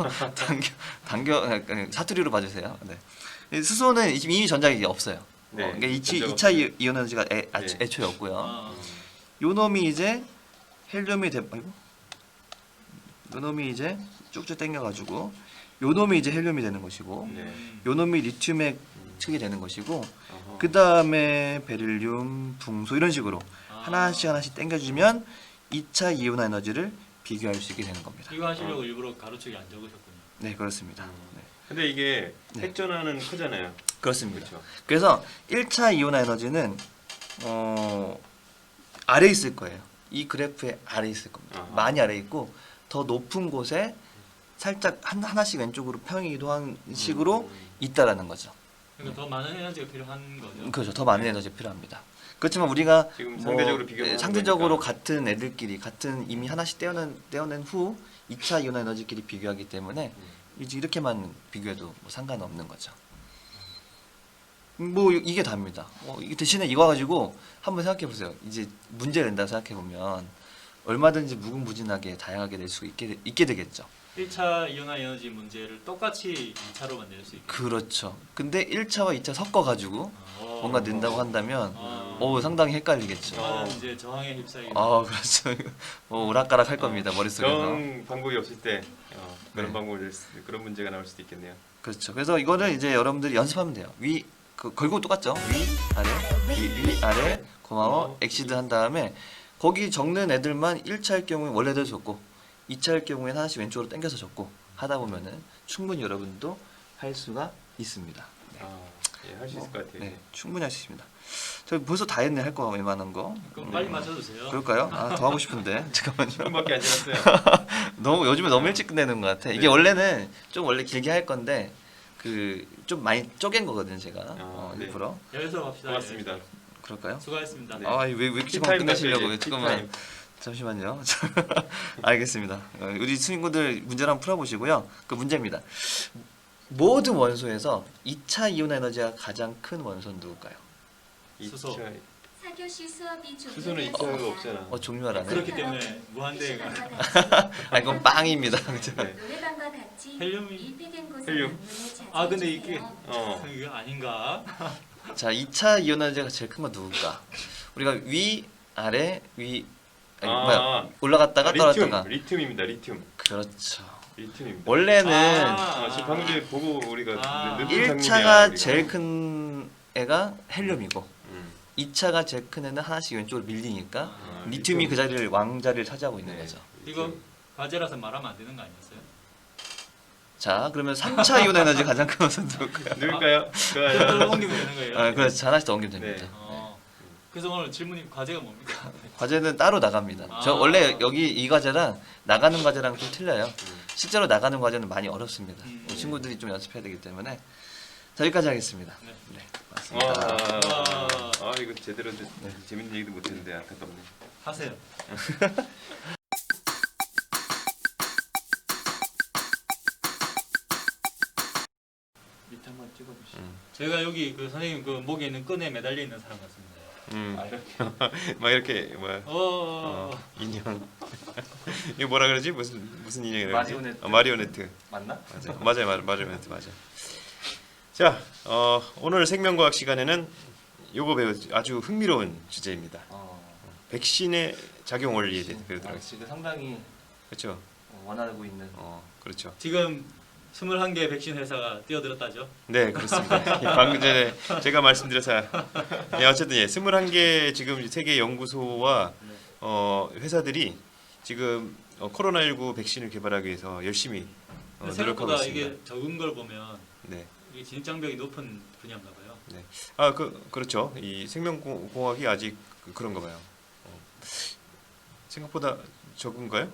사투리로 봐주세요. 네. 수소는 이미 전자기 없어요. 네, 그러니까 전자가 2차 없어요. 이온 에너지가 네. 애초에 없고요. 아, 요 놈이 이제 헬륨이 요 놈이 이제 쭉쭉 당겨가지고 요 놈이 이제 헬륨이 되는 것이고 네. 요 놈이 리튬의 측이 되는 것이고 어허. 그 다음에 베릴륨, 붕소 이런 식으로 하나씩 당겨주면 2차 이온화 에너지를 비교할 수 있게 되는 겁니다. 이거 하시려고 일부러 가로축에 안 적으셨군요. 네, 그렇습니다. 네. 근데 이게 네. 핵전화는 크잖아요. 그렇습니다. 그렇죠. 그래서 1차 이온화 에너지는 아래 있을 거예요. 이 그래프의 아래 있을 겁니다. 아하. 많이 아래 있고 더 높은 곳에 살짝 하나씩 왼쪽으로 평이 이동한 식으로 있다라는 거죠. 그러니까 더 많은 에너지가 필요한 거죠. 그렇죠. 더 많은 에너지가 필요합니다. 그렇지만 우리가 지금 상대적으로 비교하는 상대적으로 거니까. 같은 애들끼리 같은 이미 하나씩 떼어낸 후 2차 이온화 에너지끼리 비교하기 때문에 이제 이렇게만 비교해도 뭐 상관없는 거죠. 뭐 이게 답니다. 이게 대신에 이거 가지고 한번 생각해 보세요. 이제 문제 낸다 생각해 보면 얼마든지 무궁무진하게 다양하게 낼 수 있게 되겠죠. 1차 이온화 에너지 문제를 똑같이 2차로 만들 수 있게. 그렇죠. 근데 1차와 2차 섞어 가지고 뭔가 낸다고 한다면 상당히 헷갈리겠죠. 저는 이제 저항에 휩싸이게. 그렇죠. 뭐 오락가락 할 겁니다. 머릿속에서. 그런 방법이 없을 때 그런 네. 방법을 그런 문제가 나올 수도 있겠네요. 그렇죠. 그래서 이거는 이제 여러분들이 연습하면 돼요. 결국 똑같죠. 위, 아래, 고마워, 엑시드 한 다음에 거기 적는 애들만 1차일 경우에 원래대로 적고 2차일 경우에는 하나씩 왼쪽으로 당겨서 적고 하다 보면은 충분히 여러분도 할 수가 있습니다. 네. 할 수 있을 것 같아요. 네, 충분히 할 수 있습니다. 저 벌써 다 했네. 할 거 웬만한 거. 그럼 빨리 맞춰주세요. 그럴까요? 더 하고 싶은데 잠깐만요. 10분밖에 안 지났어요. 요즘에 너무 일찍 끝내는 것 같아. 이게 네. 원래는 좀 원래 길게 할 건데 좀 많이 쪼갠 거거든 제가 네. 일부러. 여기서 갑시다. 고맙습니다. 여기서. 그럴까요? 수고하셨습니다. 네. 왜 이렇게 만 티타임 끝내시려고 가셔야지, 잠깐만 티타임. 잠시만요. 알겠습니다. 우리 친구들 문제를 한번 풀어보시고요. 그 문제입니다. 모든 원소에서 2차 이온 에너지가 가장 큰 원소는 누굴까요? 수소. 4교시 수업이 수소는 2차가 없잖아. 종류하라네. 그렇기 때문에 무한대가. 이건 빵입니다. 네. 노래방과 같이 헬륨이- 밀폐된 곳에 헬륨. 방문을 자제해 아 근데 이게 주세요. 이거 아닌가? 자, 2차 이온 에너지가 제일 큰 건 누굴까? 우리가 위, 아래, 올라갔다가 떨어졌다가. 리튬입니다. 리튬. 그렇죠. 리튬입니다. 원래는 지금 방금 전에 보고 우리가 늦은 1차가 장면이야, 제일 우리가. 큰 애가 헬륨이고 음. 2차가 제일 큰 애는 하나씩 왼쪽으로 밀리니까 아, 리튬이 리튬. 그 자리를 왕자리를 차지하고 있는 네. 거죠. 이거 과제라서 말하면 안 되는 거 아니었어요? 자, 그러면 3차 이온 에너지 가장 큰 것은 누굴까요? 누굴까요? 그걸 옮기면 되는 거예요? 그렇죠. 하나씩 더 옮기면 됩니다. 네. 그래서 오늘 질문이 과제가 뭡니까? 과제는 따로 나갑니다. 저 원래 여기 이 과제랑 나가는 과제랑 좀 틀려요. 실제로 나가는 과제는 많이 어렵습니다. 친구들이 좀 연습해야 되기 때문에 자, 여기까지 하겠습니다. 네. 네, 맞습니다. 이거 제대로 재밌는 얘기도 못했는데 안타깝네. 하세요. 밑에 한번 찍어보시죠. 제가 여기 그 선생님 그 목에 있는 끈에 매달려 있는 사람 같습니다. 이렇게 막 이렇게 인형. 이거 뭐라 그러지? 무슨 인형이라 그러지? 마리오네트. 마리오네트. 맞나? 맞아요. 마리오네트 맞아. 자, 오늘 생명과학 시간에는 요거 아주 흥미로운 주제입니다. 백신의 작용 원리에 대해서 배우도록 하겠습니다. 지금 상당히 그렇죠. 원하고 있는. 그렇죠. 지금 21개 백신 회사가 뛰어들었다죠. 네, 그렇습니다. 방금 전에 제가 말씀드려서 어쨌든 21개 지금 세계 연구소와 회사들이 지금 코로나19 백신을 개발하기 위해서 열심히 노력하고 생각보다 있습니다. 이게 적은 걸 보면 네. 이게 진입장벽이 높은 분야인가 봐요. 네. 그렇죠. 이 생명공학이 아직 그런가 봐요. 생각보다 적은가요?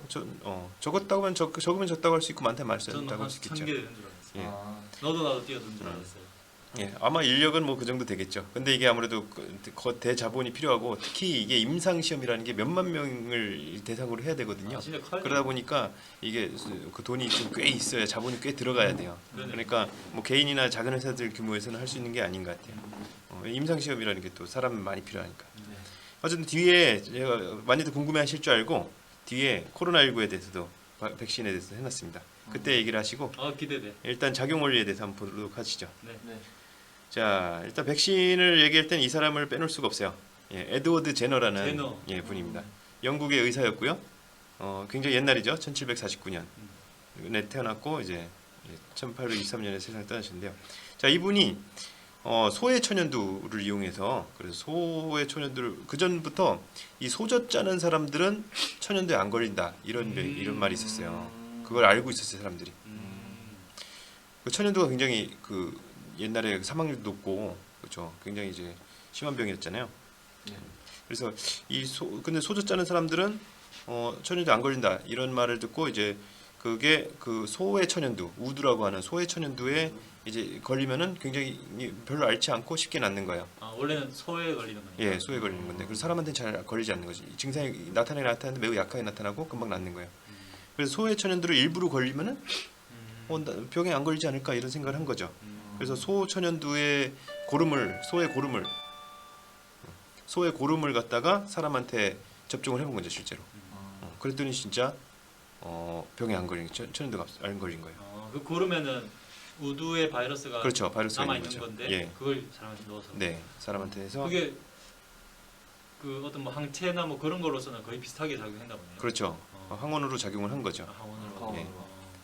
적었다고 하면 적으면 적다고 할 수 있고 많다면 저는 많다고 한 할 수 있겠죠. 1000개 되는 줄 알았어요. 예. 아, 너도 나도 뛰어든 줄 알았어요. 예, 아마 인력은 뭐 그 정도 되겠죠. 근데 이게 아무래도 대자본이 필요하고 특히 이게 임상 시험이라는 게 몇만 명을 대상으로 해야 되거든요. 아, 진짜 칼. 그러다 보니까 이게 그 돈이 좀 꽤 있어야 자본이 꽤 들어가야 돼요. 그러네. 그러니까 뭐 개인이나 작은 회사들 규모에서는 할 수 있는 게 아닌 것 같아요. 임상 시험이라는 게 또 사람 많이 필요하니까. 네. 어쨌든 뒤에 제가 많이들 궁금해하실 줄 알고 뒤에 코로나19에 대해서도 백신에 대해서 해놨습니다. 그때 얘기를 하시고 아 기대돼. 일단 작용 원리에 대해서 한번 보도록 하시죠. 네. 네. 자, 일단 백신을 얘기할 땐 이 사람을 빼놓을 수가 없어요. 예, 에드워드 제너라는 제너. 예, 분입니다. 영국의 의사였고요. 굉장히 옛날이죠. 1749년에 태어났고 이제 1823년에 세상을 떠나셨는데요. 자, 이분이 소의 천연두를 이용해서 그래서 소의 천연두를 그 전부터 이 소젓 짜는 사람들은 천연두에 안 걸린다 이런 말이 있었어요. 그걸 알고 있었어요, 사람들이. 그 천연두가 굉장히 그 옛날에 사망률도 높고 그렇죠. 굉장히 이제 심한 병이었잖아요. 네. 그래서 근데 소젓 짜는 사람들은 천연두 안 걸린다 이런 말을 듣고 이제 그게 그 소의 천연두 우두라고 하는 소의 천연두에 이제 걸리면은 굉장히 별로 앓지 않고 쉽게 낫는 거예요. 아 원래는 소에 걸리는 거니까. 예, 소에 걸리는 건데 그래서 사람한테는 잘 걸리지 않는 거지. 증상이 나타나는데 매우 약하게 나타나고 금방 낫는 거예요. 그래서 소의 천연두를 일부러 걸리면은 병에 안 걸리지 않을까 이런 생각을 한 거죠. 그래서 소의 고름을 갖다가 사람한테 접종을 해본 거죠 실제로. 그랬더니 진짜 병에 안 걸린 천연두가 안 걸린 거예요. 그 고르면은 우두의 바이러스가 그렇죠, 바이러스가 남아 있는 있는 거죠. 건데 예, 그걸 사람한테 넣어서. 네, 사람한테 해서 그게 그 어떤 뭐 항체나 뭐 그런 거로서는 거의 비슷하게 작용한다 보네요. 그렇죠. 항원으로 작용을 한 거죠. 아, 항원으로. 예.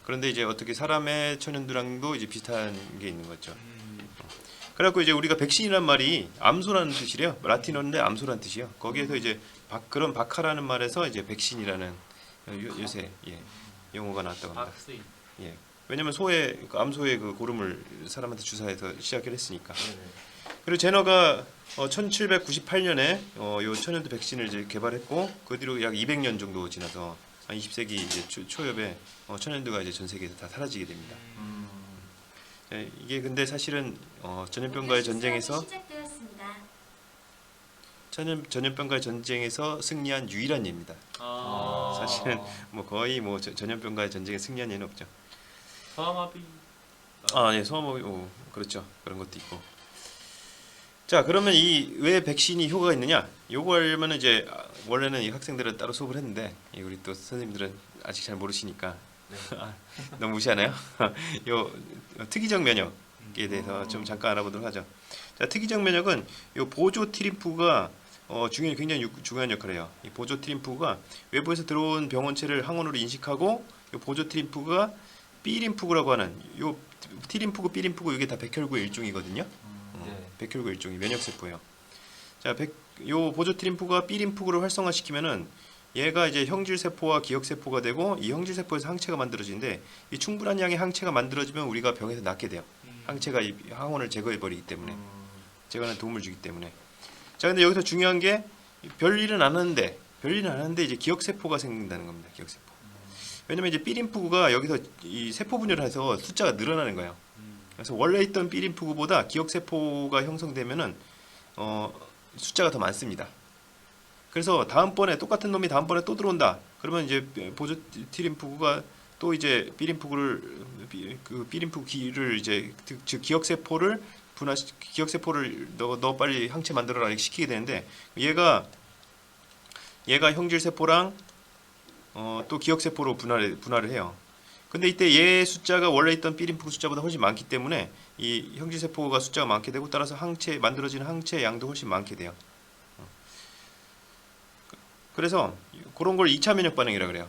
그런데 이제 어떻게 사람의 천연두랑도 이제 비슷한 게 있는 거죠. 그래갖고 이제 우리가 백신이란 말이 암소라는 뜻이래요. 라틴어인데 암소라는 뜻이요. 거기에서 이제 그런 바카라는 말에서 이제 백신이라는 요새 용어가 나왔다고 합니다. 박스인. 예. 왜냐면 그 암소의 그 고름을 사람한테 주사해서 시작을 했으니까. 그리고 제너가 1798년에 요 천연두 백신을 이제 개발했고 그 뒤로 약 200년 정도 지나서 한 20세기 이제 초엽에 천연두가 이제 전 세계에서 다 사라지게 됩니다. 예, 이게 근데 사실은 전염병과의 전쟁에서 시작되었습니다. 전염병과의 전쟁에서 승리한 유일한 예입니다. 사실은 뭐 거의 뭐 전염병과의 전쟁에 승리한 예는 없죠. 소아마비. 예, 소아마비, 그렇죠. 그런 것도 있고. 자, 그러면 이 왜 백신이 효과가 있느냐? 요거 알면 이제 원래는 이 학생들은 따로 수업을 했는데 우리 또 선생님들은 아직 잘 모르시니까 너무 무시하나요? 요 특이적 면역에 대해서 좀 잠깐 알아보도록 하죠. 자, 특이적 면역은 요 보조트림프가 굉장히 중요한 역할을 해요. 이 보조트림프가 외부에서 들어온 병원체를 항원으로 인식하고 요 보조트림프가 B림프구라고 하는 요 T림프구, B림프구 이게 다 백혈구의 일종이거든요. 백혈구 일종이 면역세포예요. 자, 요 보조트림프가 B림프구를 활성화시키면은 얘가 이제 형질세포와 기억세포가 되고 이 형질세포에서 항체가 만들어지는데 이 충분한 양의 항체가 만들어지면 우리가 병에서 낫게 돼요. 항체가 이 항원을 제거해버리기 때문에 제거하는 도움을 주기 때문에. 자, 근데 여기서 중요한 게 별일은 안 하는데 이제 기억세포가 생긴다는 겁니다. 기억세포. 왜냐면 이제 B림프구가 여기서 이 세포 분열을 해서 숫자가 늘어나는 거예요. 그래서 원래 있던 B림프구보다 기억세포가 형성되면은 숫자가 더 많습니다. 그래서 다음번에 똑같은 놈이 다음번에 또 들어온다. 그러면 이제 보조 T림프구가 또 이제 B림프구를 이제 즉 기억세포를 너 빨리 항체 만들어라 이렇게 시키게 되는데 얘가 형질세포랑 또 기억세포로 분할을 해요. 근데 이때 얘 숫자가 원래 있던 B림프구 숫자보다 훨씬 많기 때문에 이 형질세포가 숫자가 많게 되고 따라서 만들어지는 항체 양도 훨씬 많게 돼요. 그래서 그런 걸 2차 면역 반응이라고 그래요.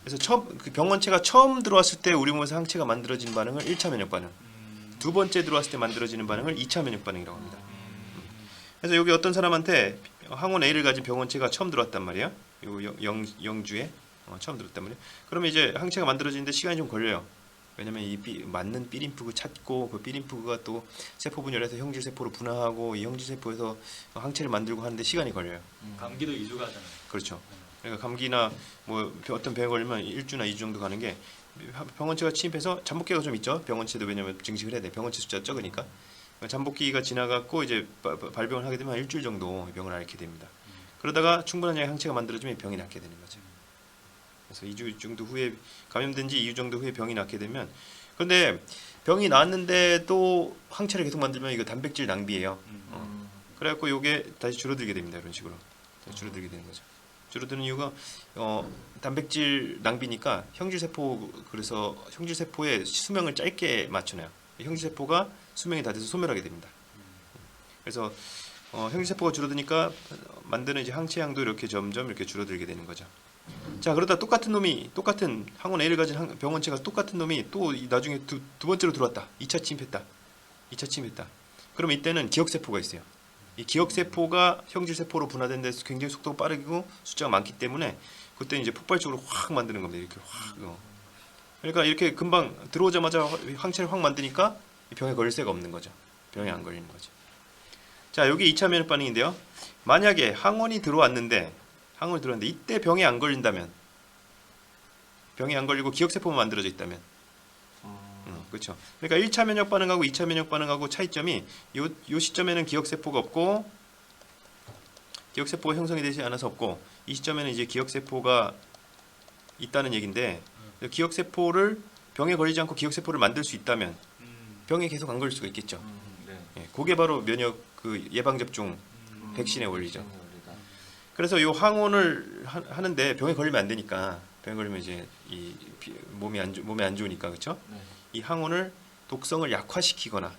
그래서 그 병원체가 처음 들어왔을 때 우리 몸에서 항체가 만들어지는 반응을 1차 면역 반응, 두 번째 들어왔을 때 만들어지는 반응을 2차 면역 반응이라고 합니다. 그래서 여기 어떤 사람한테 항원 A를 가진 병원체가 처음 들어왔단 말이야. 요 영주에 처음 들었단 말이에요. 그러면 이제 항체가 만들어지는데 시간이 좀 걸려요. 왜냐면 맞는 B림프구 찾고 그 B림프구가 또 세포 분열해서 형질세포로 분화하고 이 형질세포에서 항체를 만들고 하는데 시간이 걸려요. 감기도 2주가 하잖아요. 그렇죠. 그러니까 감기나 뭐 어떤 병에 걸리면 1주나 2주 정도 가는 게 병원체가 침입해서 잠복기가 좀 있죠. 병원체도 왜냐면 증식을 해야 돼. 병원체 숫자가 적으니까. 잠복기가 지나갔고 이제 발병을 하게 되면 1주일 정도 병을 앓게 됩니다. 그러다가 충분한 양의 항체가 만들어지면 병이 낫게 되는 거죠. 그래서 2주 정도 후에 감염된 지 2주 정도 후에 병이 낫게 되면 근데 병이 나았는데도 항체를 계속 만들면 이거 단백질 낭비예요. 그래갖고 이게 다시 줄어들게 됩니다. 이런 식으로 다시 줄어들게 되는 거죠. 줄어드는 이유가 단백질 낭비니까 그래서 형질세포의 수명을 짧게 맞춰놔요. 형질세포가 수명이 다 돼서 소멸하게 됩니다. 그래서 형질세포가 줄어드니까 만드는 이제 항체량도 이렇게 점점 이렇게 줄어들게 되는 거죠. 자, 그러다 똑같은 항원 A를 가진 병원체가 똑같은 놈이 또 나중에 두 번째로 들어왔다. 2차 침입했다. 그럼 이때는 기억세포가 있어요. 이 기억세포가 형질세포로 분화된 데서 굉장히 속도가 빠르고 숫자가 많기 때문에 그때 이제 폭발적으로 확 만드는 겁니다. 이렇게 확. 그러니까 이렇게 금방 들어오자마자 항체를 확 만드니까 병에 걸릴 새가 없는 거죠. 병에 안 걸리는 거죠. 자, 여기 2차 면역 반응인데요. 만약에 항원이 들어왔는데 이때 병에 안 걸린다면, 병에 안 걸리고 기억세포만 만들어져 있다면, 그렇죠. 그러니까 1차 면역 반응하고 2차 면역 반응하고 차이점이 요 시점에는 기억세포가 없고 기억세포가 형성이 되지 않아서 없고 이 시점에는 이제 기억세포가 있다는 얘기인데 기억세포를 병에 걸리지 않고 기억세포를 만들 수 있다면 병에 계속 안 걸릴 수가 있겠죠. 네. 예, 그게 바로 면역 예방 접종 백신의 원리죠. 원리다. 그래서 이 항원을 하는데 병에 걸리면 안 되니까 병에 걸리면 이제 몸에 안 좋으니까 그렇죠. 네. 이 항원을 독성을 약화시키거나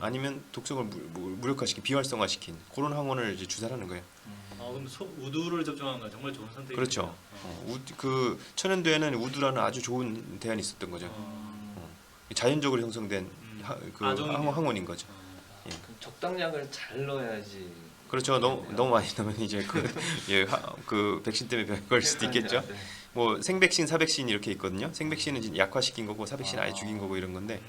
아니면 독성을 무력화시킨 비활성화시킨 그런 항원을 이제 주사하는 거예요. 그럼 우두를 접종하는 건 정말 좋은 선택이죠. 그렇죠. 그 천연두에는 우두라는 아주 좋은 대안이 있었던 거죠. 자연적으로 형성된 항원인 거죠. 그럼 적당량을 잘 넣어야지. 그렇죠. 너무 많이 넣으면 이제 그 백신 때문에 병에 걸릴 수도 있겠죠. 네. 뭐 생백신, 사백신 이렇게 있거든요. 생백신은 이제 약화시킨 거고 사백신은 아예 죽인 거고 이런 건데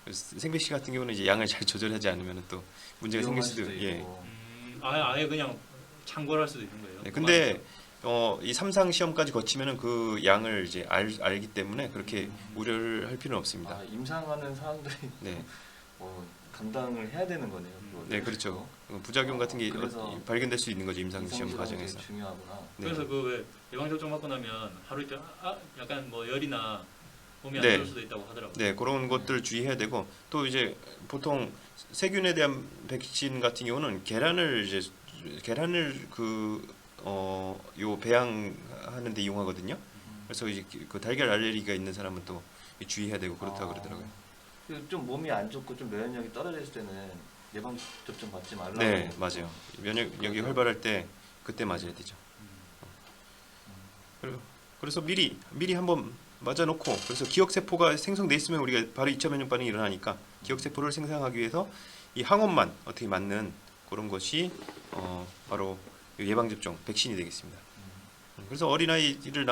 그래서 생백신 같은 경우는 이제 양을 잘 조절하지 않으면 또 문제가 생길 수도 있고. 아예 그냥 창궐할 수도 있는 거예요. 네, 근데 이 3상 시험까지 거치면은 그 양을 이제 알기 때문에 그렇게 우려를 할 필요는 없습니다. 임상하는 사람들이 네. 감당을 해야 되는 거네요. 그거를. 네, 그렇죠. 부작용 같은 게 그래서 발견될 수 있는 거죠 임상 시험 임상 과정에서. 되게 중요하구나. 네. 그래서 그 왜 예방 접종 받고 나면 하루 이틀 약간 뭐 열이나 몸이 안 네. 좋을 수도 있다고 하더라고요. 네, 그런 것들 주의해야 되고 또 이제 보통 세균에 대한 백신 같은 경우는 계란을 요 배양하는 데 이용하거든요. 그래서 이제 그 달걀 알레르기가 있는 사람은 또 주의해야 되고 그렇다고 그러더라고요. 좀 몸이 안 좋고 좀 면역력이 떨어졌을 때는 예방 접종 받지 말라고. 네, 맞아요. 면역력이 활발할 때 그때 맞아야 되죠. 그래서 미리 한번 맞아놓고 그래서 기억세포가 생성돼 있으면 우리가 바로 2차 면역 반응이 일어나니까 기억세포를 생성하기 위해서 이 항원만 어떻게 맞는 그런 것이 바로 예방접종 백신이 되겠습니다. 그래서 어린아이를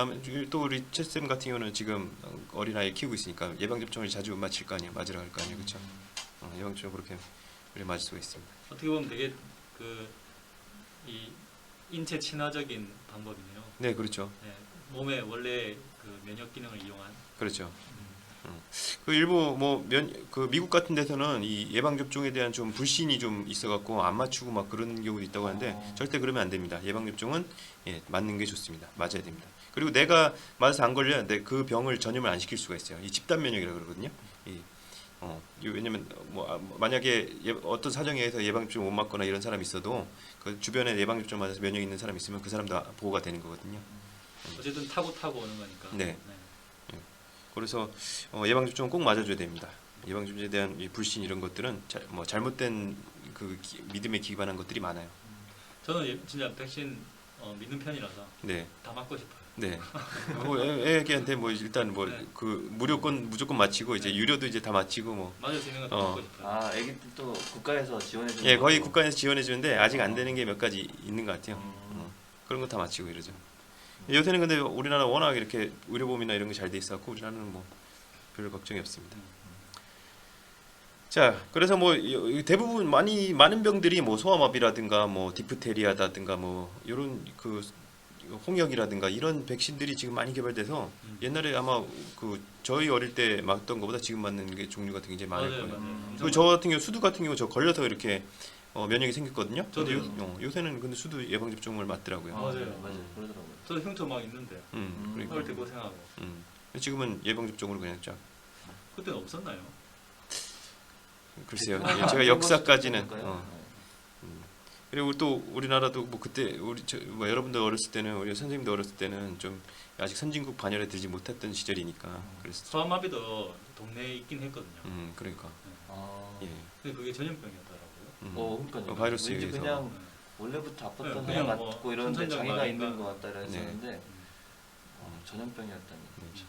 또 우리 채쌤 같은 경우는 지금 어린아이 키우고 있으니까 예방접종을 자주 맞힐 거 아니에요. 맞으러 갈 거 아니에요. 그렇죠? 예방접종 그렇게 우리 맞을 수가 있습니다. 어떻게 보면 되게 이 인체 친화적인 방법이네요. 네, 그렇죠. 네, 몸의 원래 그 면역 기능을 이용한. 그렇죠. 그 일부 그 미국 같은 데서는 이 예방 접종에 대한 좀 불신이 좀 있어갖고 안 맞추고 막 그런 경우도 있다고 하는데 절대 그러면 안 됩니다. 예방 접종은 맞는 게 좋습니다. 맞아야 됩니다. 그리고 내가 맞아서 안 걸려야 돼. 그 병을 전염을 안 시킬 수가 있어요. 이 집단 면역이라고 그러거든요. 왜냐면 만약에 어떤 사정에 의해서 예방 접종 못 맞거나 이런 사람이 있어도 그 주변에 예방 접종 맞아서 면역이 있는 사람이 있으면 그 사람도 보호가 되는 거거든요. 어쨌든 타고 오는 거니까. 네. 그래서 예방접종은 꼭 맞아줘야 됩니다. 예방접종에 대한 이 불신 이런 것들은 잘못된 그 믿음에 기반한 것들이 많아요. 저는 진짜 백신 믿는 편이라서 네, 다 맞고 싶어요. 네. 애기한테 일단 네. 그 무조건 마치고 이제 유료도 이제 다 마치고 맞을 수 있는 거 다 맞고 싶어요. 애기들 또 국가에서 지원해 주는. 예, 거의 국가에서 지원해 주는데 아직 안 되는 게 몇 가지 있는 것 같아요. 그런 거 다 마치고 이러죠. 요새는 근데 우리나라 워낙 이렇게 의료보험이나 이런 게 잘 돼 있어갖고 우리나라는 별 걱정이 없습니다. 자, 그래서 대부분 많은 병들이 소아마비라든가 디프테리아라든가 이런 그 홍역이라든가 이런 백신들이 지금 많이 개발돼서 옛날에 아마 그 저희 어릴 때 맞던 것보다 지금 맞는 게 종류가 굉장히 많을 맞아요, 거예요. 맞아요. 그리고 저 같은 경우 수두 같은 경우 저 걸려서 이렇게 면역이 생겼거든요. 근데 저도요. 요새는 근데 수두 예방 접종을 맞더라고요. 맞아요. 맞아요. 그러더라고요. 저 흉터 막 있는데 그러니까. 어릴 때 고생하고 지금은 예방 접종으로 그냥 쫙. 그때는 없었나요? 글쎄요. 아, 예, 제가 역사까지는. 볼까요? 그리고 또 우리나라도 뭐 그때 뭐 여러분들 어렸을 때는 우리 선생님도 어렸을 때는 좀 아직 선진국 반열에 들지 못했던 시절이니까 그래서 소아마비도 동네에 있긴 했거든요. 그러니까 아, 예. 근데 그게 전염병이었더라고요. 그러니까요. 바이러스에 왠지 의해서. 그냥 원래부터 아팠던 네, 사람 그냥 맞고 뭐 이러는데 천천히 자기가 가니까. 있는 것 같다 이라 네. 했었는데 전염병이었다니. 참.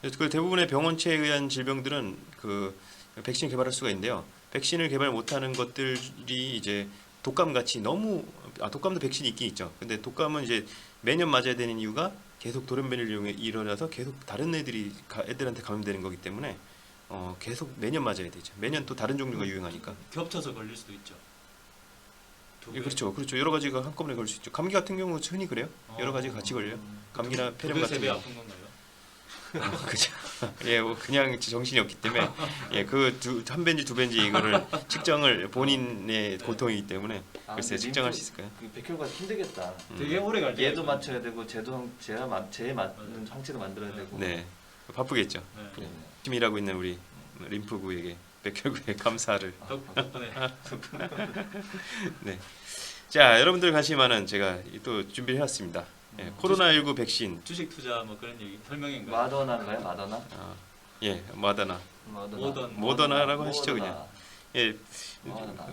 그래서 그 대부분의 병원체에 의한 질병들은 그 백신 개발할 수가 있는데요. 백신을 개발 못하는 것들이 이제 독감 같이 너무 독감도 백신이 있긴 있죠. 근데 독감은 이제 매년 맞아야 되는 이유가 계속 돌연변이를 이용해 일어나서 계속 다른 애들한테 감염되는 거기 때문에 계속 매년 맞아야 되죠. 매년 또 다른 종류가 유행하니까. 겹쳐서 걸릴 수도 있죠. 두 예, 개. 그렇죠. 여러 가지가 한꺼번에 걸릴 수 있죠. 감기 같은 경우 흔히 그래요. 여러 가지가 같이 걸려요. 감기나 폐렴 같은 세배 경우. 아픈 건가요? 그죠. 예, 그냥 정신이 없기 때문에 한 벤지 두 벤지 이거를 측정을 본인의 고통이기 때문에 글쎄 근데 측정할 림프- 수 있을까요? 그 백혈관 힘들겠다. 되게 오래 갈 얘도 맞춰야 되고 제에 맞는 맞아요. 항체도 만들어야 되고. 네, 바쁘겠죠. 네. 그러네요. 열심히 일하고 있는 우리 림프구에게 백혈구에 감사를. 덕분에 네. 자, 여러분들 관심 많은 제가 또 준비를 해왔습니다. 예, 코로나19 백신. 주식 투자 뭐 그런 얘기 설명인가요? 마더나인가요? 마더나? 예, 마다나. 모더나라고 하시죠, 그냥. 예, 마더나.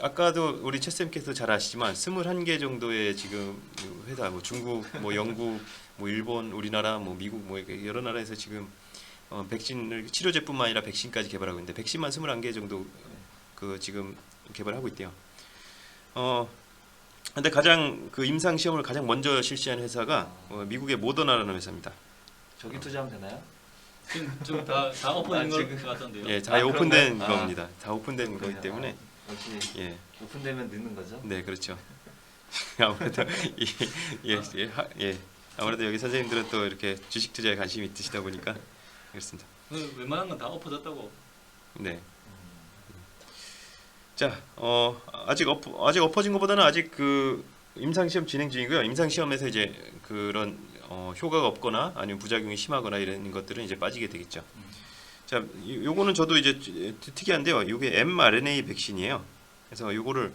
아까도 우리 최 쌤께서 잘 아시지만 21개 정도의 지금 회사, 뭐 중국, 뭐 영국, 뭐 일본, 우리나라, 뭐 미국, 뭐 이렇게 여러 나라에서 지금 백신을 치료제뿐만 아니라 백신까지 개발하고 있는데 백신만 21개 정도 그 지금 개발하고 있대요. 근데 가장 그 임상 시험을 가장 먼저 실시한 회사가 미국의 모더나라는 회사입니다. 저기 투자하면 되나요? 지금 다 엎어진 지금- 것 같던데요. 예, 다 아, 오픈된 그런가요? 겁니다. 다 오픈된 거기 때문에 역시 예, 오픈되면 늦는 거죠? 네 그렇죠. 아무래도 아무래도 여기 선생님들은 또 이렇게 주식 투자에 관심이 있으시다 보니까 그렇습니다. 웬만한 건 다 엎어졌다고. 네. 자, 아직 엎어진 것보다는 아직 그 임상 시험 진행 중이고요. 임상 시험에서 이제 그런 효과가 없거나 아니면 부작용이 심하거나 이런 것들은 이제 빠지게 되겠죠. 자, 요거는 저도 이제 특이한데요. 이게 mRNA 백신이에요. 그래서 요거를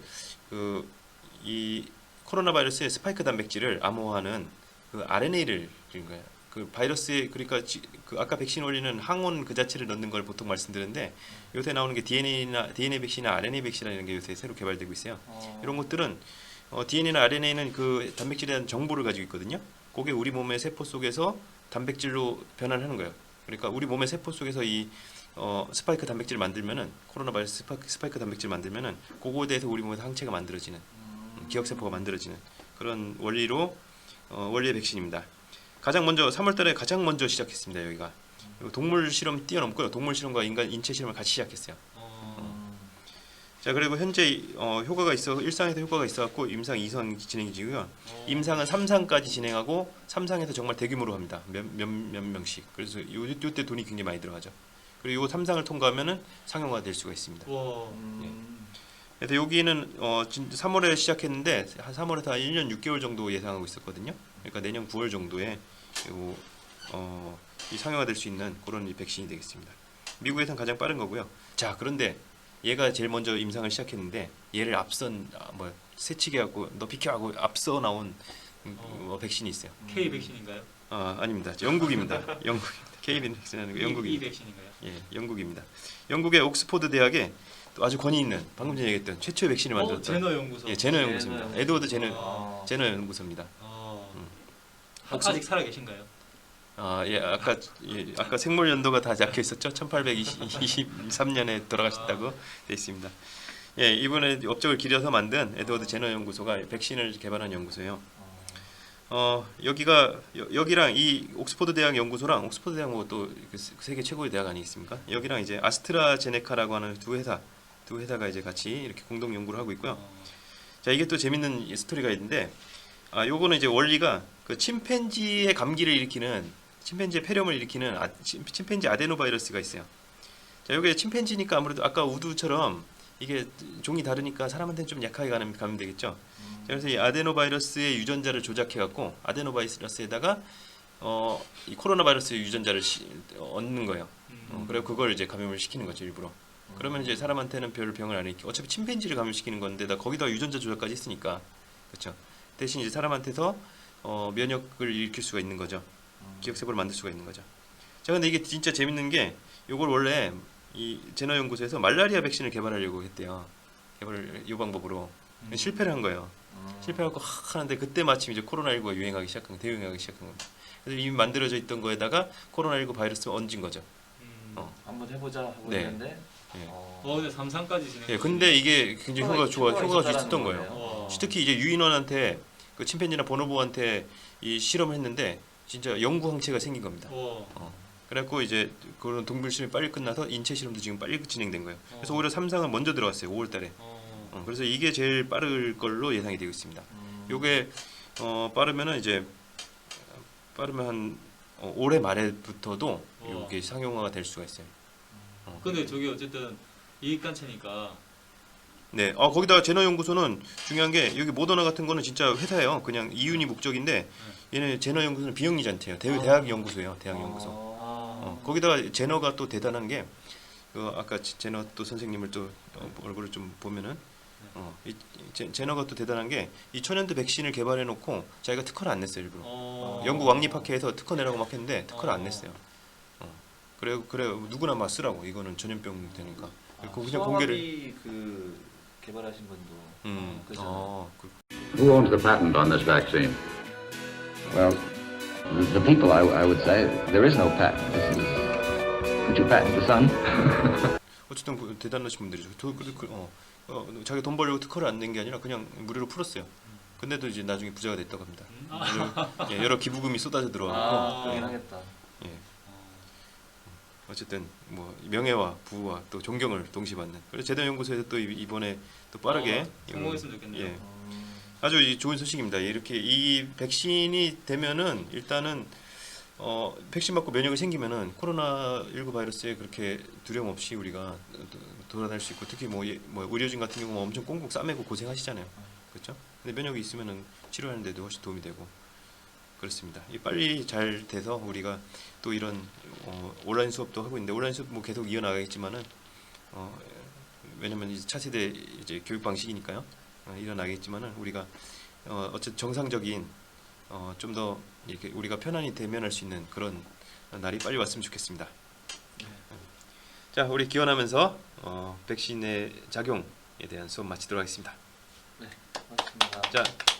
이 코로나 바이러스의 스파이크 단백질을 암호화하는 그 RNA를 드린 거예요. 그 바이러스에 그러니까 그 아까 백신 원리는 항원 그 자체를 넣는 걸 보통 말씀드렸는데 요새 나오는 게 DNA 백신이나 RNA 백신이라는 게 요새 새로 개발되고 있어요. 이런 것들은 DNA나 RNA는 그 단백질에 대한 정보를 가지고 있거든요. 그게 우리 몸의 세포 속에서 단백질로 변환하는 거예요. 그러니까 우리 몸의 세포 속에서 이 스파이크 단백질을 만들면은 코로나 바이러스 스파이크 단백질 만들면은 그거에 대해서 우리 몸에서 항체가 만들어지는 기억 세포가 만들어지는 그런 원리의 백신입니다. 가장 먼저 3월달에 가장 먼저 시작했습니다. 여기가 동물 실험 뛰어넘고요. 동물 실험과 인간 인체 실험을 같이 시작했어요. 자 그리고 현재 효과가 있어 일상에서 효과가 있어갖고 임상 2상 진행 중이고요. 임상은 3상까지 진행하고 3상에서 정말 대규모로 합니다. 몇 명씩. 그래서 요때 돈이 굉장히 많이 들어가죠. 그리고 요 3상을 통과하면은 상용화 될 수가 있습니다. 와. 그래서 여기는 3월에 시작했는데 한 3월에서 한 1년 6개월 정도 예상하고 있었거든요. 그러니까 내년 9월 정도에 이 상용화 될 수 있는 그런 이 백신이 되겠습니다. 미국에선 가장 빠른 거고요. 자 그런데 얘가 제일 먼저 임상을 시작했는데 얘를 앞선 새치기 하고 너 비켜하고 앞서 나온 백신이 있어요. K 백신인가요? 아닙니다. 영국입니다. 영국입니다. K 백신 아니고 E 영국입니다. 백신인가요? 예, 영국입니다. 영국의 옥스포드 대학에 또 아주 권위 있는 방금 전에 얘기했던 최초의 백신을 만들었던 제너 연구소. 예, 제너 연구소입니다. 제너 에드워드 연구소. 제너 연구소입니다. 아직 살아 계신가요? 아까 생물 연도가 다 적혀 있었죠. 1823년에 돌아가셨다고 돼 있습니다. 예, 이번에 업적을 기려서 만든 에드워드 제너 연구소가 백신을 개발한 연구소예요. 여기랑 이 옥스포드 대학 연구소랑 옥스포드 대학 뭐또 세계 최고의 대학 아니겠습니까? 여기랑 이제 아스트라제네카라고 하는 두 회사가 이제 같이 이렇게 공동 연구를 하고 있고요. 자, 이게 또 재밌는 스토리가 있는데 요거는 이제 원리가 그 침팬지의 감기를 일으키는 침팬지의 폐렴을 일으키는 침팬지 아데노바이러스가 있어요. 자, 요게 침팬지니까 아무래도 아까 우두처럼 이게 종이 다르니까 사람한테는 좀 약하게 감염되겠죠. 자, 그래서 이 아데노바이러스의 유전자를 조작해 갖고 아데노바이러스에다가 이 코로나 바이러스의 유전자를 얻는 거예요. 그리고 그걸 이제 감염을 시키는 거죠, 일부러. 그러면 이제 사람한테는 별 병을 안 일으키고 어차피 침팬지를 감염시키는 건데다 거기다 유전자 조작까지 했으니까 그렇죠. 대신 이제 사람한테서 면역을 일으킬 수가 있는 거죠. 기억세포를 만들 수가 있는 거죠. 자, 근데 이게 진짜 재밌는 게 요걸 원래 이 제너 연구소에서 말라리아 백신을 개발하려고 했대요. 이 방법으로 실패를 한 거예요. 실패하고 하는데 그때 마침 이제 코로나19가 대유행하기 시작한 겁니다. 그래서 이미 만들어져 있던 거에다가 코로나19 바이러스를 얹은 거죠. 한번 해보자 하고 네. 했는데 예. 근데 3상까지 진행. 예, 근데 이게 굉장히 효과가 있었던 거예요. 거예요. 특히 이제 유인원한테 그 침팬지나 보노보한테 이 실험을 했는데 진짜 영구 항체가 생긴 겁니다. 그래갖고 이제 그런 동물 실험이 빨리 끝나서 인체 실험도 지금 빨리 진행된 거예요. 그래서 오히려 3상은 먼저 들어갔어요. 5월달에. 그래서 이게 제일 빠를 걸로 예상이 되고 있습니다. 요게 빠르면은 이제 빠르면 한 올해 말에부터도 이게 상용화가 될 수가 있어요. 근데 저기 어쨌든 이익단체니까. 네, 거기다가 제너 연구소는 중요한 게 여기 모더나 같은 거는 진짜 회사예요. 그냥 이윤이 목적인데 얘는 제너 연구소는 비영리단체예요. 대학 연구소예요. 대학 연구소. 거기다가 제너가 또 대단한 게 아까 제너 또 선생님을 또 얼굴을 좀 보면은 제너가 또 대단한 게 이 천연두 백신을 개발해 놓고 자기가 특허를 안 냈어요 일부러. 영국 왕립학회에서 특허 내라고 막 했는데 특허를 안 냈어요. 그래 누구나 막 쓰라고 이거는 전염병 되니까. 그냥 공개를. 그 개발하신 분도 그죠. Who owns the patent on this vaccine? Well, the people, I would say, there is no patent. This is, could you patent the sun? 어쨌든 대단하신 분들이죠. 자기 돈 벌려고 특허를 안 낸 게 아니라 그냥 무료로 풀었어요. 근데도 이제 나중에 부자가 됐다고 합니다. 여러 기부금이 쏟아져 들어가고. 그러긴 하겠다. 예. 어쨌든 뭐 명예와 부와 또 존경을 동시에 받는. 그래서 제너 연구소에서 또 이번에 또 빠르게 성공했으면 좋겠네요. 예. 아주 좋은 소식입니다. 이렇게 이 백신이 되면은 일단은 백신 맞고 면역이 생기면은 코로나19 바이러스에 그렇게 두려움 없이 우리가 돌아다닐 수 있고 특히 뭐 의료진 같은 경우 엄청 꽁꽁 싸매고 고생하시잖아요. 그렇죠? 근데 면역이 있으면은 치료하는 데도 훨씬 도움이 되고 그렇습니다. 빨리 잘 돼서 우리가 또 이런 온라인 수업도 하고 있는데 온라인 수업 뭐 계속 이어나가겠지만은 왜냐면 이제 차세대 이제 교육 방식이니까요. 일어나겠지만은 우리가 어쨌든 정상적인 좀 더 이렇게 우리가 편안히 대면할 수 있는 그런 날이 빨리 왔으면 좋겠습니다. 자, 우리 기원하면서 백신의 작용에 대한 수업 마치도록 하겠습니다. 네, 고맙습니다. 자.